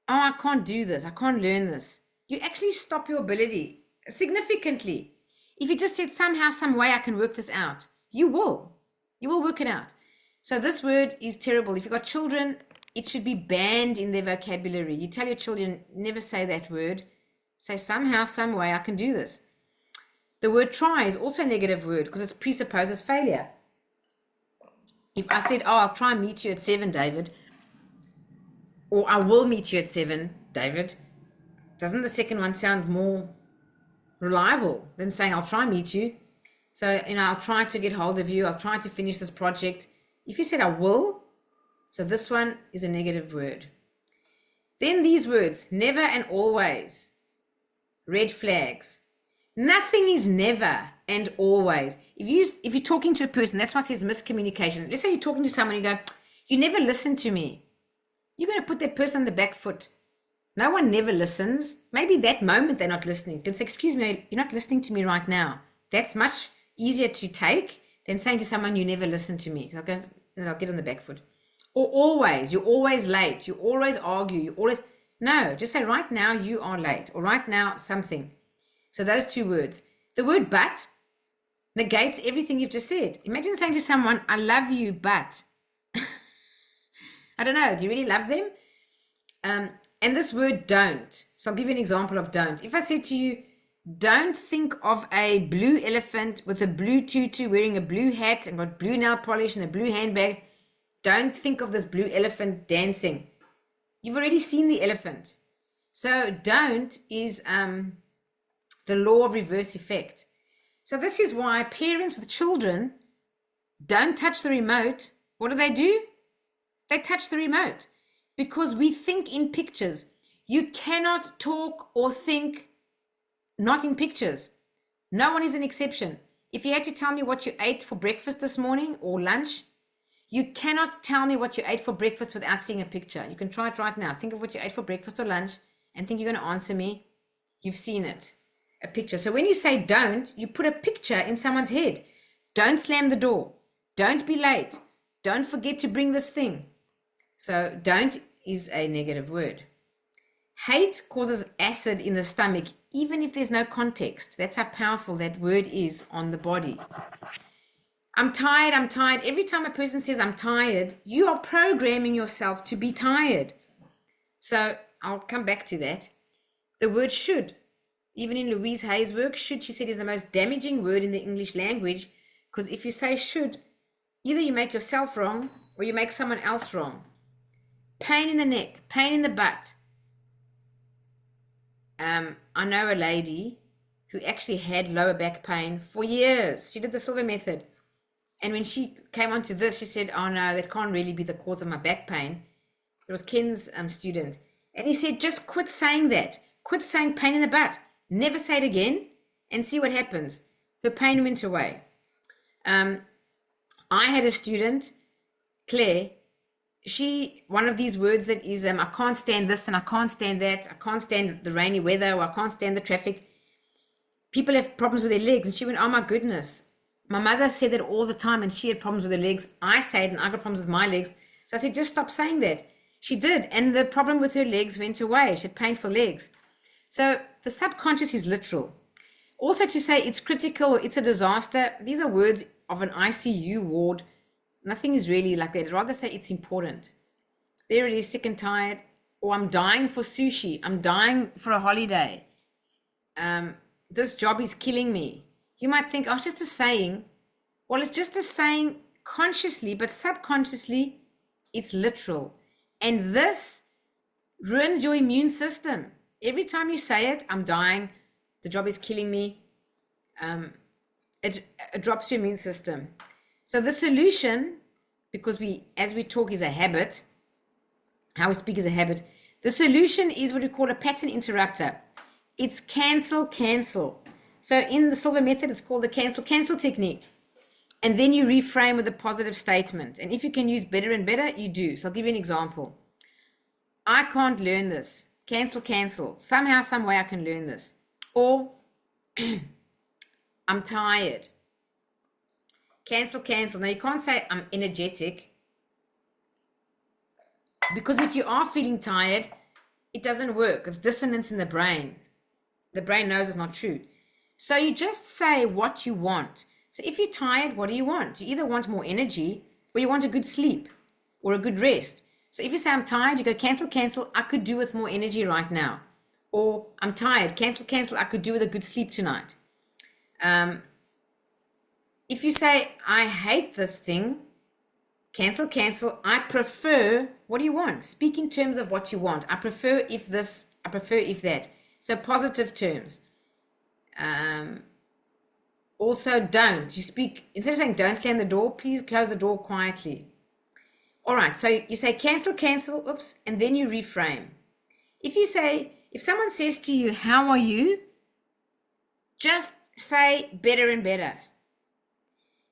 oh, I can't do this, I can't learn this, you actually stop your ability significantly. If you just said somehow, some way I can work this out, you will work it out. So this word is terrible. If you've got children, it should be banned in their vocabulary. You tell your children, never say that word. Say somehow, some way I can do this. The word try is also a negative word because it presupposes failure. If I said, oh, I'll try and meet you at 7, David, or I will meet you at 7, David, doesn't the second one sound more reliable than saying, I'll try and meet you? So, I'll try to get hold of you. I'll try to finish this project. If you said, I will, so this one is a negative word. Then these words, never and always, red flags. Nothing is never and always. If you're talking to a person, that's why it says miscommunication. Let's say you're talking to someone, you go, you never listen to me. You're going to put that person on the back foot. No one never listens. Maybe that moment they're not listening. You can say, excuse me, you're not listening to me right now. That's much easier to take than saying to someone, you never listen to me. I'll get on the back foot. Or always, you're always late. You always argue. No, just say right now you are late. Or right now something. So those 2 words. The word but negates everything you've just said. Imagine saying to someone, I love you, but. I don't know, do you really love them? And this word don't. So I'll give you an example of don't. If I said to you, don't think of a blue elephant with a blue tutu wearing a blue hat and got blue nail polish and a blue handbag. Don't think of this blue elephant dancing. You've already seen the elephant. So don't is the law of reverse effect. So this is why parents with children don't touch the remote. What do? They touch the remote because we think in pictures. You cannot talk or think not in pictures. No one is an exception. If you had to tell me what you ate for breakfast this morning or lunch, you cannot tell me what you ate for breakfast without seeing a picture. You can try it right now. Think of what you ate for breakfast or lunch and think you're going to answer me. You've seen it, a picture. So when you say don't, you put a picture in someone's head. Don't slam the door. Don't be late. Don't forget to bring this thing. So don't is a negative word. Hate causes acid in the stomach, even if there's no context. That's how powerful that word is on the body. I'm tired. Every time a person says I'm tired, you are programming yourself to be tired. So I'll come back to that. The word should. Even in Louise Hay's work, should, she said, is the most damaging word in the English language because if you say should, either you make yourself wrong or you make someone else wrong. Pain in the neck, pain in the butt. I know a lady who actually had lower back pain for years. She did the Silva Method. And when she came onto this, she said, oh no, that can't really be the cause of my back pain. It was Ken's student. And he said, just quit saying that. Quit saying pain in the butt. Never say it again and see what happens. Her pain went away. I had a student, Claire, one of these words that is, I can't stand this and I can't stand that. I can't stand the rainy weather, or I can't stand the traffic. People have problems with their legs. And she went, oh my goodness. My mother said that all the time and she had problems with her legs. I say it and I got problems with my legs. So I said, just stop saying that. She did. And the problem with her legs went away. She had painful legs. So the subconscious is literal. Also to say it's critical, it's a disaster. These are words of an ICU ward. Nothing is really like that. I'd rather say it's important. They're really sick and tired. Or I'm dying for sushi. I'm dying for a holiday. This job is killing me. You might think, oh, it's just a saying. Well, it's just a saying consciously, but subconsciously, it's literal. And this ruins your immune system. Every time you say it, I'm dying, the job is killing me, it drops your immune system. So the solution, because as we talk is a habit, how we speak is a habit, the solution is what we call a pattern interrupter. It's cancel, cancel. So in the Silva Method, it's called the cancel, cancel technique. And then you reframe with a positive statement. And if you can use better and better, you do. So I'll give you an example. I can't learn this. Cancel, cancel. Somehow, some way I can learn this. Or I'm tired. Cancel, cancel. Now you can't say I'm energetic. Because if you are feeling tired, it doesn't work. It's dissonance in the brain. The brain knows it's not true. So you just say what you want. So if you're tired, what do you want? You either want more energy or you want a good sleep or a good rest. So if you say I'm tired, you go cancel, cancel. I could do with more energy right now. Or I'm tired, cancel, cancel. I could do with a good sleep tonight. If you say I hate this thing, cancel, cancel. I prefer, what do you want? Speak in terms of what you want. I prefer if this, I prefer if that. So positive terms. Also don't. You speak, instead of saying don't slam the door, please close the door quietly. All right, so you say cancel, cancel, oops, and then you reframe. If someone says to you, how are you? Just say better and better.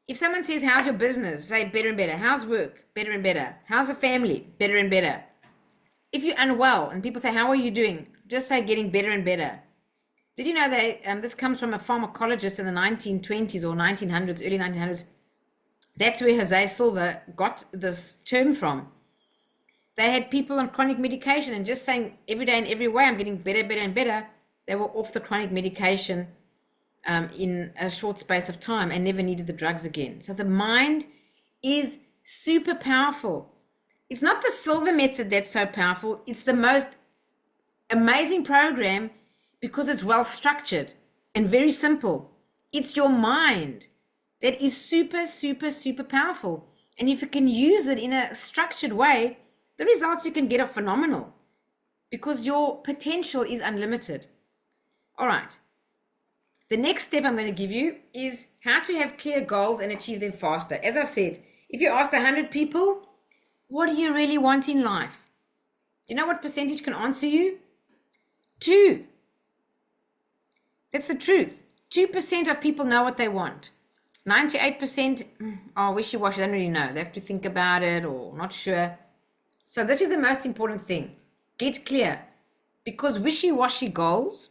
If someone says, how's your business? Say better and better. How's work? Better and better. How's the family? Better and better. If you're unwell and people say, how are you doing? Just say getting better and better. Did you know that this comes from a pharmacologist in the 1920s or 1900s, early 1900s? That's where Jose Silva got this term from. They had people on chronic medication and just saying every day and every way, I'm getting better, better, and better. They were off the chronic medication in a short space of time and never needed the drugs again. So the mind is super powerful. It's not the Silva Method that's so powerful. It's the most amazing program because it's well structured and very simple. It's your mind that is super, super, super powerful. And if you can use it in a structured way, the results you can get are phenomenal because your potential is unlimited. All right. The next step I'm going to give you is how to have clear goals and achieve them faster. As I said, if you asked 100 people, what do you really want in life? Do you know what percentage can answer you? 2. That's the truth. 2% of people know what they want. 98% are wishy-washy, they don't really know. They have to think about it or not sure. So this is the most important thing. Get clear. Because wishy-washy goals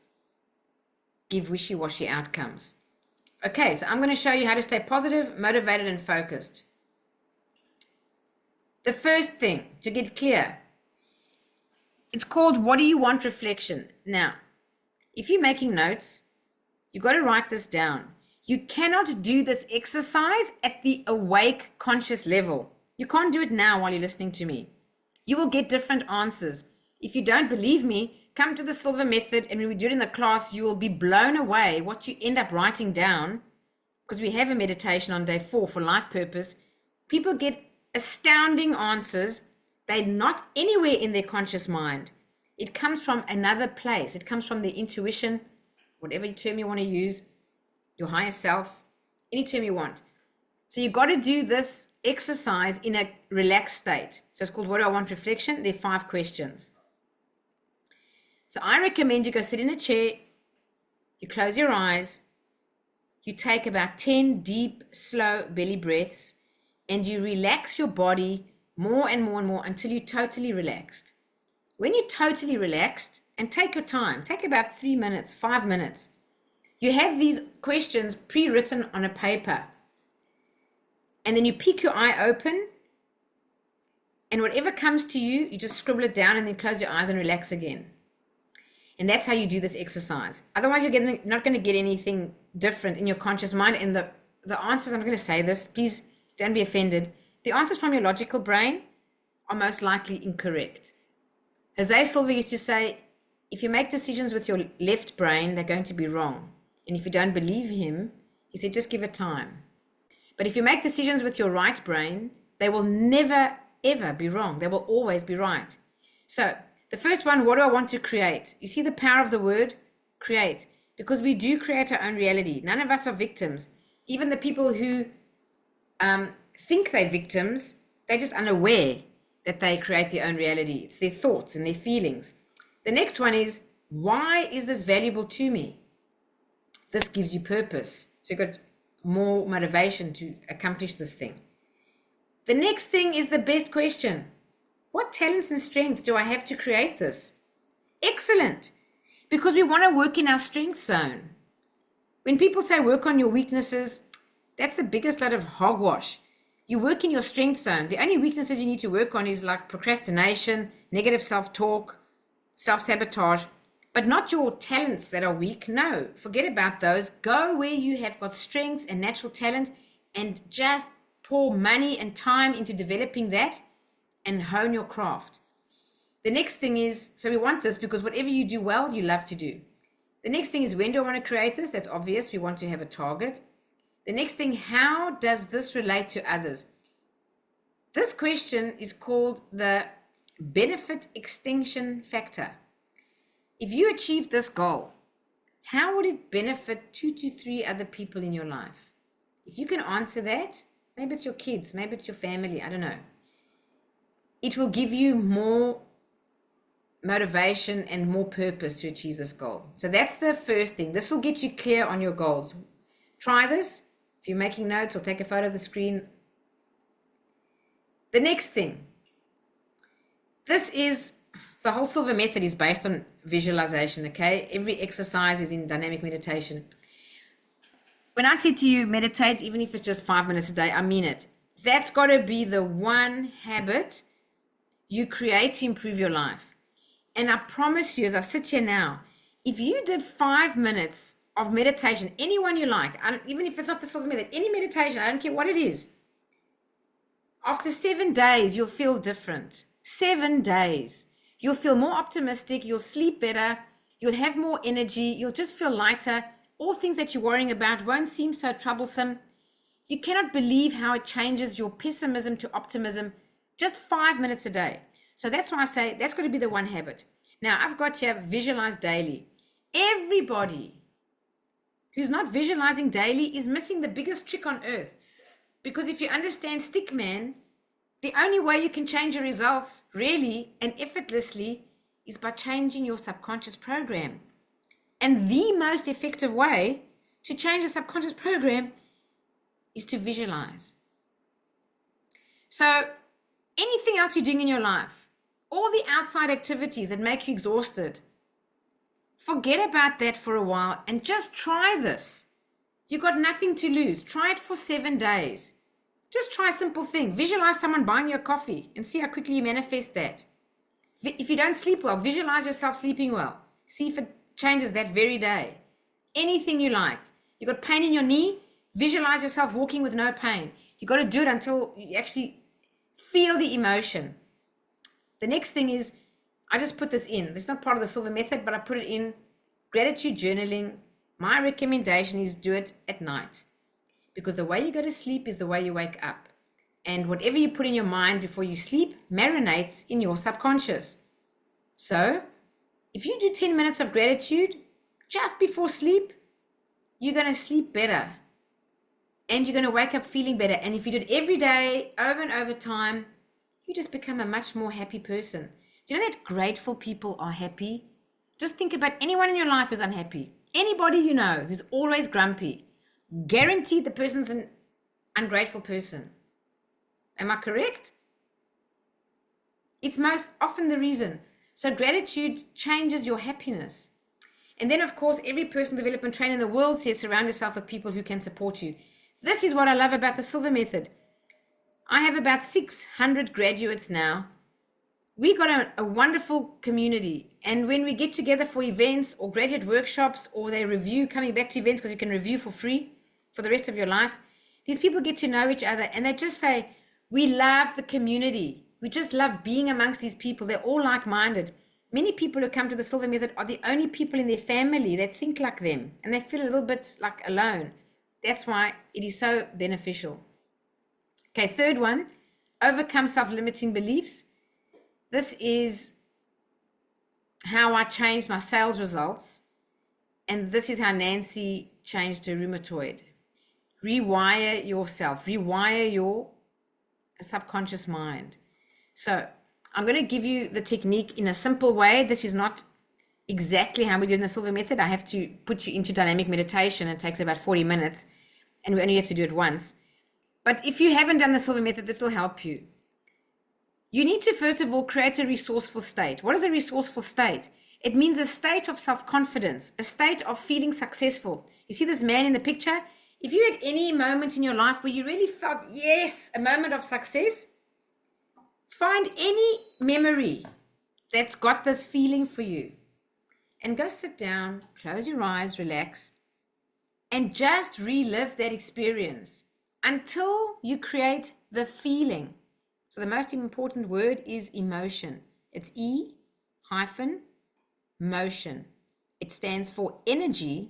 give wishy-washy outcomes. Okay, so I'm going to show you how to stay positive, motivated, and focused. The first thing to get clear, it's called what do you want reflection. Now, if you're making notes, you've got to write this down. You cannot do this exercise at the awake conscious level. You can't do it now while you're listening to me. You will get different answers. If you don't believe me, come to the Silva Method, and when we do it in the class, you will be blown away what you end up writing down, because we have a meditation on day 4 for life purpose. People get astounding answers. They're not anywhere in their conscious mind. It comes from another place. It comes from their intuition, whatever term you want to use, your higher self, any term you want. So you got to do this exercise in a relaxed state. So it's called what do I want reflection. There are 5 questions. So I recommend you go sit in a chair, you close your eyes, you take about 10 deep, slow belly breaths, and you relax your body more and more and more until you're totally relaxed. When you're totally relaxed, and take your time, take about 3 minutes, 5 minutes, you have these questions pre-written on a paper. And then you peek your eye open, and whatever comes to you, you just scribble it down and then close your eyes and relax again. And that's how you do this exercise. Otherwise, you're not going to get anything different in your conscious mind. And the answers, I'm going to say this, please don't be offended. The answers from your logical brain are most likely incorrect. Jose Silva used to say, if you make decisions with your left brain, they're going to be wrong. And if you don't believe him, he said, just give it time. But if you make decisions with your right brain, they will never, ever be wrong. They will always be right. So the first one, what do I want to create? You see the power of the word create, because we do create our own reality. None of us are victims. Even the people who think they're victims, they're just unaware that they create their own reality. It's their thoughts and their feelings. The next one is, why is this valuable to me? This gives you purpose. So you've got more motivation to accomplish this thing. The next thing is the best question. What talents and strengths do I have to create this? Excellent. Because we want to work in our strength zone. When people say work on your weaknesses, that's the biggest lot of hogwash. You work in your strength zone. The only weaknesses you need to work on is like procrastination, negative self-talk, self-sabotage, but not your talents that are weak. No, forget about those. Go where you have got strengths and natural talent and just pour money and time into developing that and hone your craft. The next thing is, so we want this because whatever you do well, you love to do. The next thing is, when do I want to create this? That's obvious. We want to have a target. The next thing, how does this relate to others? This question is called the benefit extinction factor. If you achieve this goal, how would it benefit 2 to 3 other people in your life? If you can answer that, maybe it's your kids, maybe it's your family, I don't know. It will give you more motivation and more purpose to achieve this goal. So that's the first thing. This will get you clear on your goals. Try this. If you're making notes, or take a photo of the screen. The next thing. This is, the whole Silva Method is based on visualization, okay? Every exercise is in dynamic meditation. When I say to you, meditate, even if it's just 5 minutes a day, I mean it. That's got to be the one habit you create to improve your life. And I promise you, as I sit here now, if you did 5 minutes of meditation, anyone you like, even if it's not the Silva Method, any meditation, I don't care what it is, after 7 days, you'll feel different. 7 days. You'll feel more optimistic, you'll sleep better, you'll have more energy, you'll just feel lighter. All things that you're worrying about won't seem so troublesome. You cannot believe how it changes your pessimism to optimism, just 5 minutes a day. So that's why I say that's got to be the one habit. Now, I've got here visualize daily. Everybody who's not visualizing daily is missing the biggest trick on earth. Because if you understand Stickman, the only way you can change your results really and effortlessly is by changing your subconscious program. And the most effective way to change the subconscious program is to visualize. So anything else you're doing in your life, all the outside activities that make you exhausted, forget about that for a while and just try this. You've got nothing to lose. Try it for 7 days. Just try a simple thing. Visualize someone buying you a coffee and see how quickly you manifest that. If you don't sleep well, visualize yourself sleeping well. See if it changes that very day. Anything you like. You got pain in your knee, visualize yourself walking with no pain. You got to do it until you actually feel the emotion. The next thing is, I just put this in. This is not part of the Silva Method, but I put it in gratitude journaling. My recommendation is do it at night, because the way you go to sleep is the way you wake up. And whatever you put in your mind before you sleep marinates in your subconscious. So if you do 10 minutes of gratitude just before sleep, you're going to sleep better. And you're going to wake up feeling better. And if you do it every day, over and over time, you just become a much more happy person. Do you know that grateful people are happy? Just think about anyone in your life who's unhappy. Anybody you know who's always grumpy. Guaranteed the person's an ungrateful person. Am I correct? It's most often the reason. So gratitude changes your happiness. And then, of course, every personal development trainer in the world says surround yourself with people who can support you. This is what I love about the Silva Method. I have about 600 graduates now. We got a wonderful community. And when we get together for events or graduate workshops, or they review, coming back to events because you can review for free for the rest of your life, these people get to know each other and they just say, we love the community. We just love being amongst these people. They're all like-minded. Many people who come to the Silva Method are the only people in their family that think like them, and they feel a little bit like alone. That's why it is so beneficial. Okay, third one, overcome self-limiting beliefs. This is how I changed my sales results, and this is how Nancy changed her rheumatoid. Rewire yourself, rewire your subconscious mind. So I'm going to give you the technique in a simple way. This is not exactly how we do in the Silva Method. I have to put you into dynamic meditation. It takes about 40 minutes, and we only have to do it once. But if you haven't done the Silva Method, this will help you. You need to, first of all, create a resourceful state. What is a resourceful state? It means a state of self-confidence, a state of feeling successful. You see this man in the picture? If you had any moment in your life where you really felt, yes, a moment of success, find any memory that's got this feeling for you and go sit down, close your eyes, relax, and just relive that experience until you create the feeling. So the most important word is emotion. It's E-motion. It stands for energy-motion.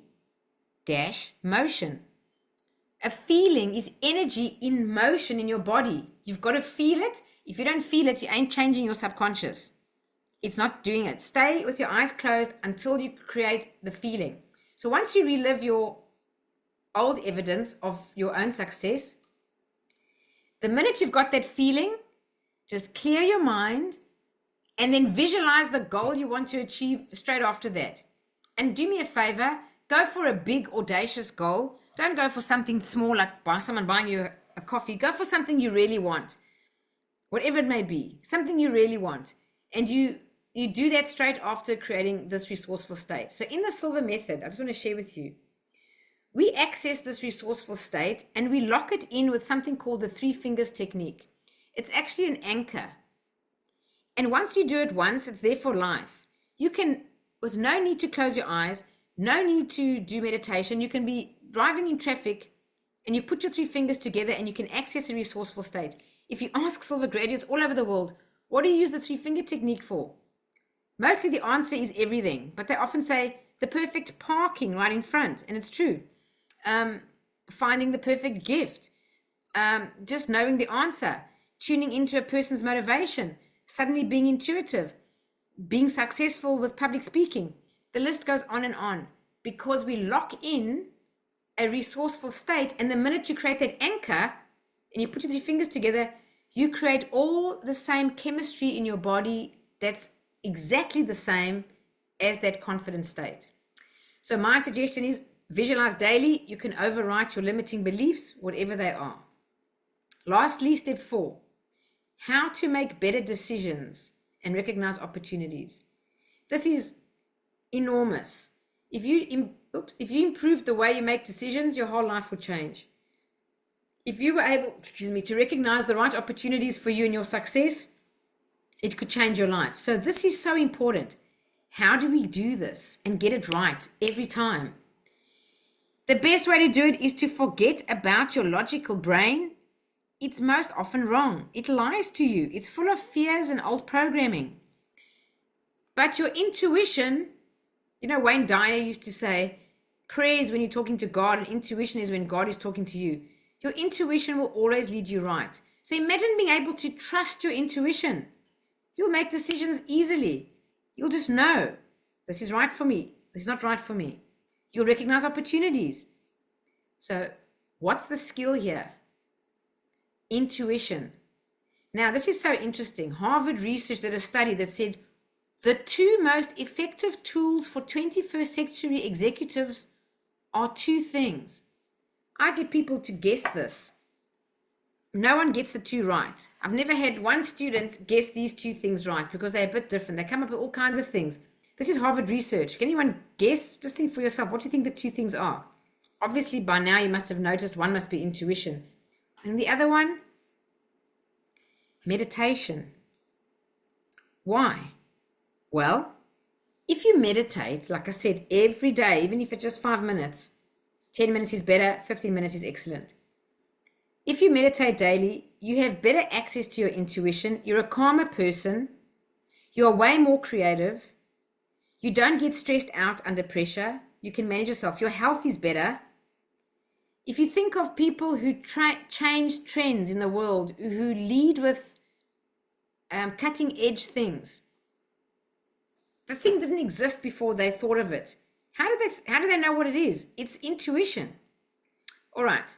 A feeling is energy in motion in your body. You've got to feel it. If you don't feel it, you ain't changing your subconscious. It's not doing it. Stay with your eyes closed until you create the feeling. So once you relive your old evidence of your own success, the minute you've got that feeling, just clear your mind and then visualize the goal you want to achieve straight after that. And do me a favor, go for a big, audacious goal. Don't go for something small like someone buying you a coffee. Go for something you really want. Whatever it may be, something you really want. And you do that straight after creating this resourceful state. So in the Silva Method, I just want to share with you, we access this resourceful state and we lock it in with something called the 3 fingers technique. It's actually an anchor. And once you do it once, it's there for life. You can, with no need to close your eyes, no need to do meditation, you can be driving in traffic and you put your 3 fingers together and you can access a resourceful state. If you ask Silva graduates all over the world, what do you use the 3 finger technique for? Mostly the answer is everything, but they often say the perfect parking right in front, and it's true. Finding the perfect gift, just knowing the answer, tuning into a person's motivation, suddenly being intuitive, being successful with public speaking. The list goes on because we lock in a resourceful state, and the minute you create that anchor and you put your 3 fingers together, you create all the same chemistry in your body that's exactly the same as that confident state. So my suggestion is visualize daily. You can overwrite your limiting beliefs, whatever they are. Lastly, step 4, how to make better decisions and recognize opportunities. This is enormous. If you improve the way you make decisions, your whole life will change. If you were able, to recognize the right opportunities for you and your success, it could change your life. So this is so important. How do we do this and get it right every time? The best way to do it is to forget about your logical brain. It's most often wrong. It lies to you. It's full of fears and old programming. But your intuition, Wayne Dyer used to say, prayer is when you're talking to God and intuition is when God is talking to you. Your intuition will always lead you right. So imagine being able to trust your intuition. You'll make decisions easily. You'll just know, this is right for me. This is not right for me. You'll recognize opportunities. So what's the skill here? Intuition. Now, this is so interesting. Harvard research did a study that said The two most effective tools for 21st century executives are two things. I get people to guess this. No one gets the two right. I've never had one student guess these two things right because they're a bit different. They come up with all kinds of things. This is Harvard research. Can anyone guess? Just think for yourself. What do you think the two things are? Obviously, by now you must have noticed one must be intuition. And the other one? Meditation. Why? Well, if you meditate, like I said, every day, even if it's just 5 minutes, 10 minutes is better, 15 minutes is excellent. If you meditate daily, you have better access to your intuition. You're a calmer person. You're way more creative. You don't get stressed out under pressure. You can manage yourself. Your health is better. If you think of people who change trends in the world, who lead with cutting edge things, the thing didn't exist before they thought of it. How do they know what it is? It's intuition. All right.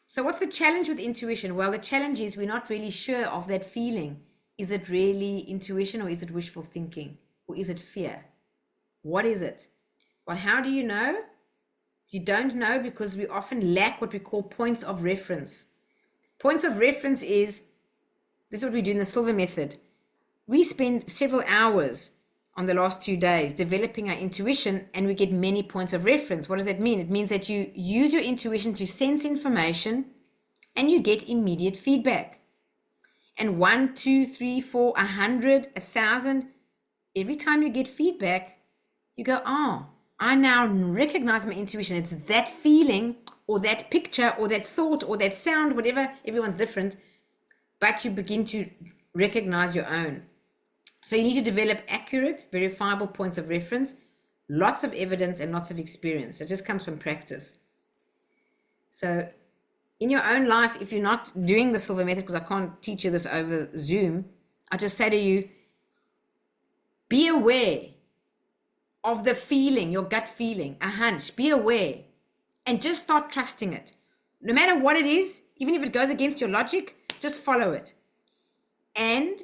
So what's the challenge with intuition? Well, the challenge is we're not really sure of that feeling. Is it really intuition or is it wishful thinking? Or is it fear? What is it? Well, how do you know? You don't know because we often lack what we call points of reference. Points of reference is, this is what we do in the Silva Method. We spend several hours on the last 2 days developing our intuition and we get many points of reference. What does that mean? It means that you use your intuition to sense information and you get immediate feedback. And 1, 2, 3, 4, 100, 1,000, every time you get feedback, you go, oh, I now recognize my intuition. It's that feeling or that picture or that thought or that sound, whatever, everyone's different, but you begin to recognize your own. So you need to develop accurate, verifiable points of reference, lots of evidence and lots of experience. It just comes from practice. So in your own life, if you're not doing the Silva Method, because I can't teach you this over Zoom, I just say to you, be aware of the feeling, your gut feeling, a hunch. Be aware and just start trusting it. No matter what it is, even if it goes against your logic, just follow it. And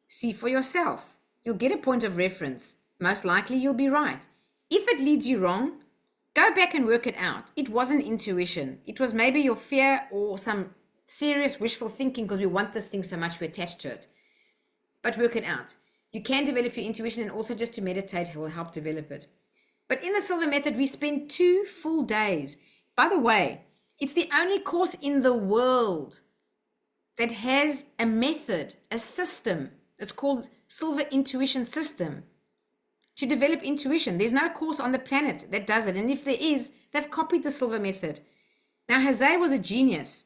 see for yourself. You'll get a point of reference. Most likely you'll be right. If it leads you wrong, go back and work it out. It wasn't intuition. It was maybe your fear or some serious wishful thinking because we want this thing so much we're attached to it. But work it out. You can develop your intuition and also just to meditate will help develop it. But in the Silva Method, we spend 2 full days. By the way, it's the only course in the world that has a method, a system. It's called Silva Intuition System to develop intuition. There's no course on the planet that does it. And if there is, they've copied the Silva Method. Now, Jose was a genius,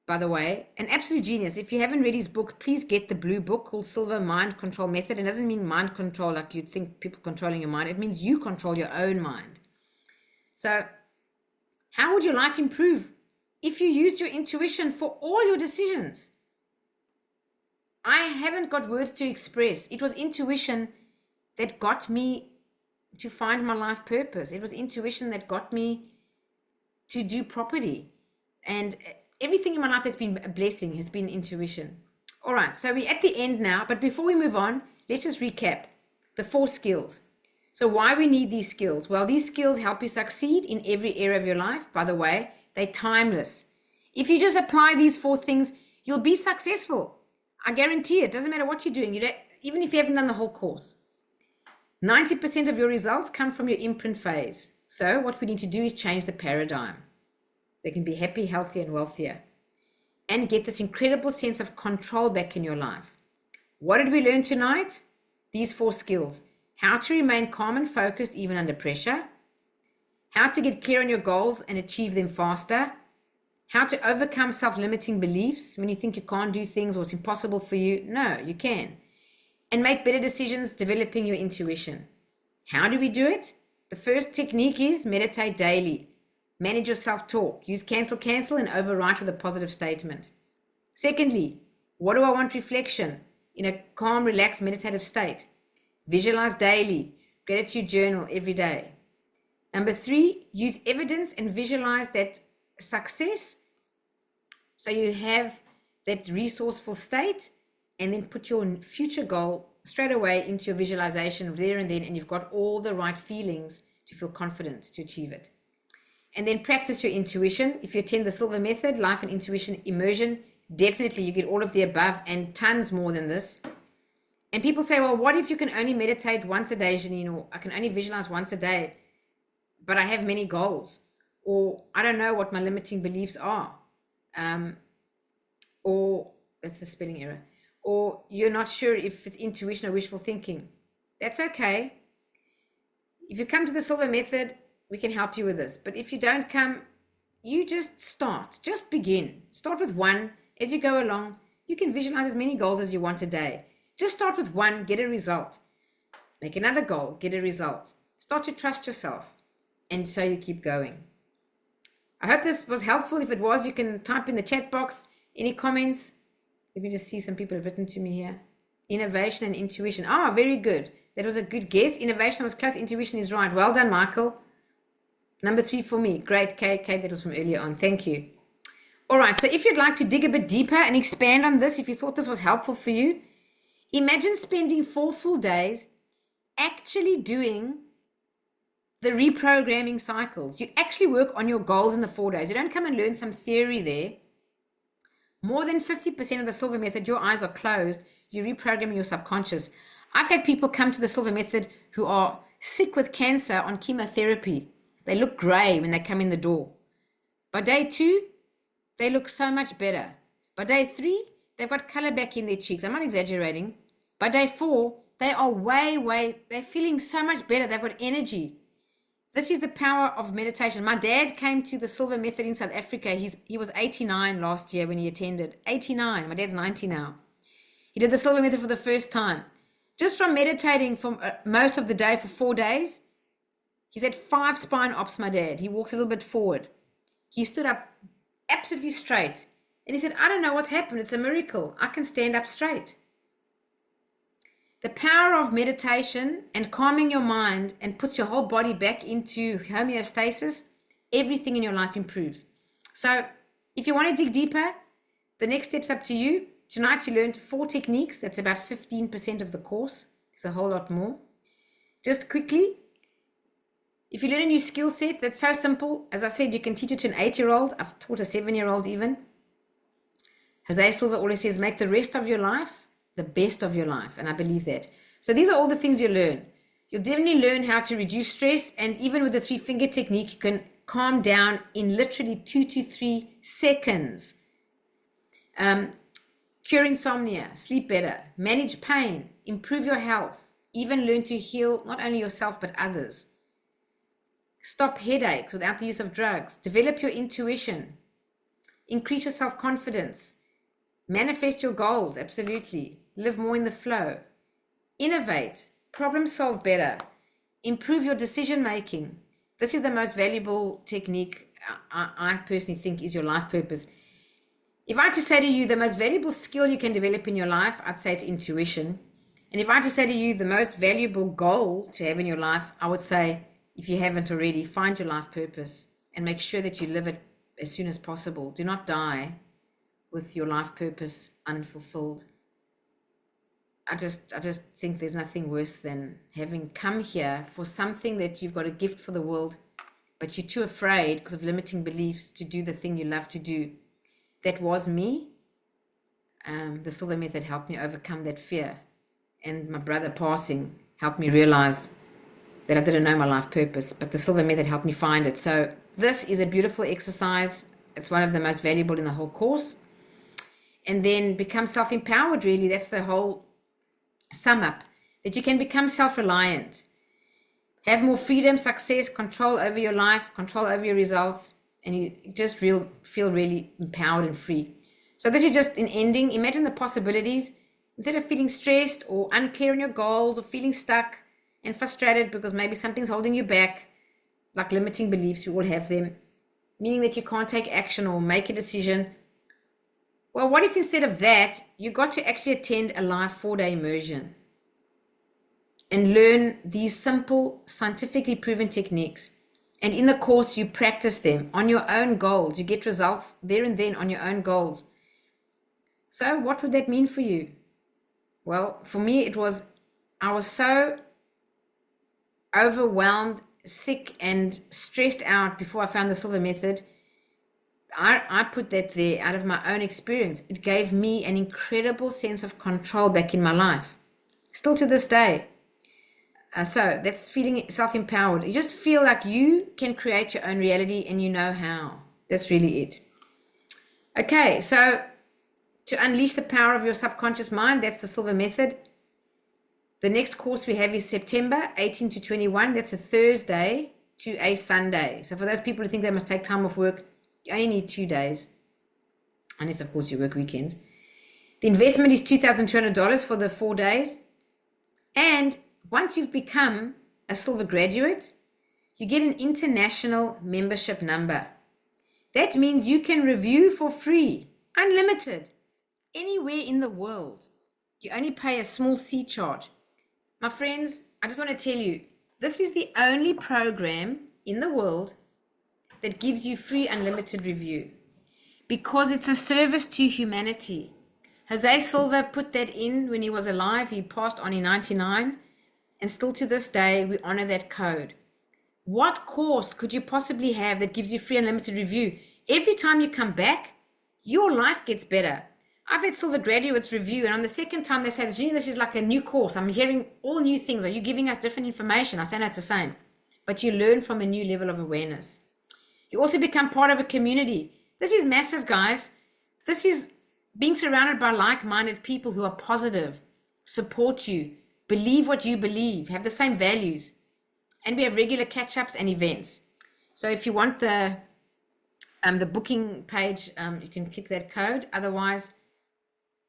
by the way, an absolute genius. If you haven't read his book, please get the blue book called Silva Mind Control Method. It doesn't mean mind control like you'd think people controlling your mind. It means you control your own mind. So how would your life improve if you used your intuition for all your decisions? I haven't got words to express. It was intuition that got me to find my life purpose. It was intuition that got me to do property. And everything in my life that's been a blessing has been intuition. All right, so we're at the end now. But before we move on, let's just recap the 4 skills. So why we need these skills? Well, these skills help you succeed in every area of your life. By the way, they're timeless. If you just apply these 4 things, you'll be successful. I guarantee it. Doesn't matter what you're doing. Even if you haven't done the whole course. 90% of your results come from your imprint phase. So what we need to do is change the paradigm. They can be happy, healthy, and wealthier. And get this incredible sense of control back in your life. What did we learn tonight? These 4 skills. How to remain calm and focused even under pressure. How to get clear on your goals and achieve them faster. How to overcome self-limiting beliefs when you think you can't do things or it's impossible for you. No, you can. And make better decisions, developing your intuition. How do we do it? The first technique is meditate daily. Manage your self-talk. Use cancel, and overwrite with a positive statement. Secondly, what do I want reflection? In a calm, relaxed, meditative state. Visualize daily. Gratitude journal every day. Number 3, use evidence and visualize that success. So you have that resourceful state and then put your future goal straight away into your visualization there and then, and you've got all the right feelings to feel confident to achieve it. And then practice your intuition. If you attend the Silva Method, Life and Intuition Immersion, definitely you get all of the above and tons more than this. And people say, well, what if you can only meditate once a day, Janine, or I can only visualize once a day, but I have many goals, or I don't know what my limiting beliefs are, or that's a spelling error, or you're not sure if it's intuition or wishful thinking. That's okay. If you come to the Silva Method, we can help you with this. But if you don't come, you just start, just begin. Start with one. As you go along, you can visualize as many goals as you want a day. Just start with one, get a result. Make another goal, get a result. Start to trust yourself. And so you keep going. I hope this was helpful. If it was, you can type in the chat box any comments. Let me just see, some people have written to me here. Innovation and intuition. Ah, very good. That was a good guess. Innovation was close. Intuition is right. Well done, Michael. Number 3 for me. Great, Kate. That was from earlier on. Thank you. All right. So if you'd like to dig a bit deeper and expand on this, if you thought this was helpful for you, imagine spending 4 full days actually doing the reprogramming cycles. You actually work on your goals in the 4 days. You don't come and learn some theory there. More than 50% of the Silva Method, your eyes are closed. You're reprogramming your subconscious. I've had people come to the Silva Method who are sick with cancer on chemotherapy. They look gray when they come in the door. By day 2, they look so much better. By day 3, they've got color back in their cheeks. I'm not exaggerating. By day 4, they are they're feeling so much better. They've got energy. This is the power of meditation. My dad came to the Silva Method in South Africa. He was 89 last year when he attended. 89. My dad's 90 now. He did the Silva Method for the first time. Just from meditating for most of the day for 4 days, he's had 5 spine ops, my dad. He walks a little bit forward. He stood up absolutely straight. And he said, I don't know what's happened. It's a miracle. I can stand up straight. The power of meditation and calming your mind and puts your whole body back into homeostasis, everything in your life improves. So if you want to dig deeper, the next step's up to you. Tonight you learned 4 techniques. That's about 15% of the course. It's a whole lot more. Just quickly, if you learn a new skill set, that's so simple. As I said, you can teach it to an 8-year-old. I've taught a 7-year-old even. Jose Silva always says, make the rest of your life the best of your life. And I believe that. So these are all the things you learn. You'll definitely learn how to reduce stress. And even with the 3-finger technique, you can calm down in literally 2 to 3 seconds. Cure insomnia, sleep better, manage pain, improve your health, even learn to heal not only yourself but others. Stop headaches without the use of drugs. Develop your intuition. Increase your self-confidence. Manifest your goals, absolutely. Live more in the flow. Innovate. Problem solve better. Improve your decision making. This is the most valuable technique I personally think is your life purpose. If I had to say to you the most valuable skill you can develop in your life, I'd say it's intuition. And if I had to say to you the most valuable goal to have in your life, I would say, if you haven't already, find your life purpose and make sure that you live it as soon as possible. Do not die with your life purpose unfulfilled. I just think there's nothing worse than having come here for something that you've got a gift for the world, but you're too afraid because of limiting beliefs to do the thing you love to do. That was me. The Silva Method helped me overcome that fear. And my brother passing helped me realize that I didn't know my life purpose, but the Silva Method helped me find it. So this is a beautiful exercise. It's one of the most valuable in the whole course. And then become self-empowered, really. That's the whole sum up, that you can become self-reliant, have more freedom, success, control over your life, control over your results, and you just feel really empowered and free. So this is just an ending. Imagine the possibilities. Instead of feeling stressed or unclear on your goals or feeling stuck and frustrated because maybe something's holding you back, like limiting beliefs, we all have them, meaning that you can't take action or make a decision. Well, what if instead of that, you got to actually attend a live 4-day immersion and learn these simple, scientifically proven techniques. And in the course, you practice them on your own goals. You get results there and then on your own goals. So what would that mean for you? Well, for me, it was I was so overwhelmed, sick, and stressed out before I found the Silva Method. I put that there out of my own experience. It gave me an incredible sense of control back in my life. Still to this day. So that's feeling self-empowered. You just feel like you can create your own reality and you know how. That's really it. Okay, so to unleash the power of your subconscious mind, that's the Silva Method. The next course we have is September 18 to 21. That's a Thursday to a Sunday. So for those people who think they must take time off work, you only need 2 days. Unless, of course, you work weekends. The investment is $2,200 for the 4 days. And once you've become a Silva graduate, you get an international membership number. That means you can review for free, unlimited, anywhere in the world. You only pay a small seat charge. My friends, I just want to tell you, this is the only program in the world that gives you free unlimited review because it's a service to humanity. Jose Silva put that in when he was alive. He passed on in 99, and still to this day, we honor that code. What course could you possibly have that gives you free unlimited review? Every time you come back, your life gets better. I've had Silva graduates review, and on the second time they say, Gee, this is like a new course. I'm hearing all new things. Are you giving us different information? I say, no, it's the same. But you learn from a new level of awareness. You also become part of a community. This is massive, guys. This is being surrounded by like-minded people who are positive, support you, believe what you believe, have the same values. And we have regular catch-ups and events. So if you want the booking page, you can click that code. Otherwise,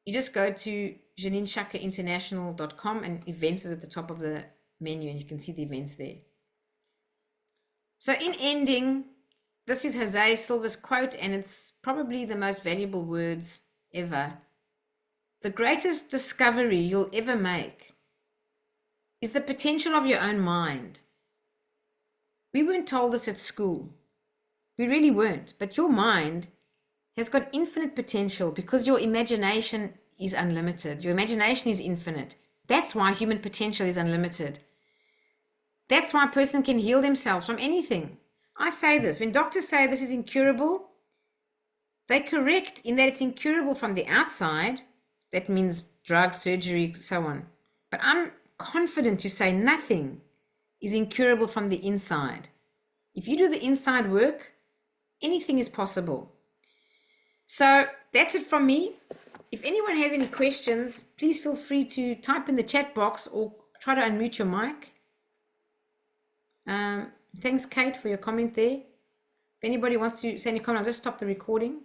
you just go to JanineShakaInternational.com and events is at the top of the menu and you can see the events there. So in ending, this is Jose Silva's quote, and it's probably the most valuable words ever. The greatest discovery you'll ever make is the potential of your own mind. We weren't told this at school. We really weren't. But your mind has got infinite potential because your imagination is unlimited. Your imagination is infinite. That's why human potential is unlimited. That's why a person can heal themselves from anything. I say this, when doctors say this is incurable, they're correct in that it's incurable from the outside. That means drugs, surgery, so on. But I'm confident to say nothing is incurable from the inside. If you do the inside work, anything is possible. So that's it from me. If anyone has any questions, please feel free to type in the chat box or try to unmute your mic. Thanks, Kate, for your comment there. If anybody wants to say any comment, I'll just stop the recording.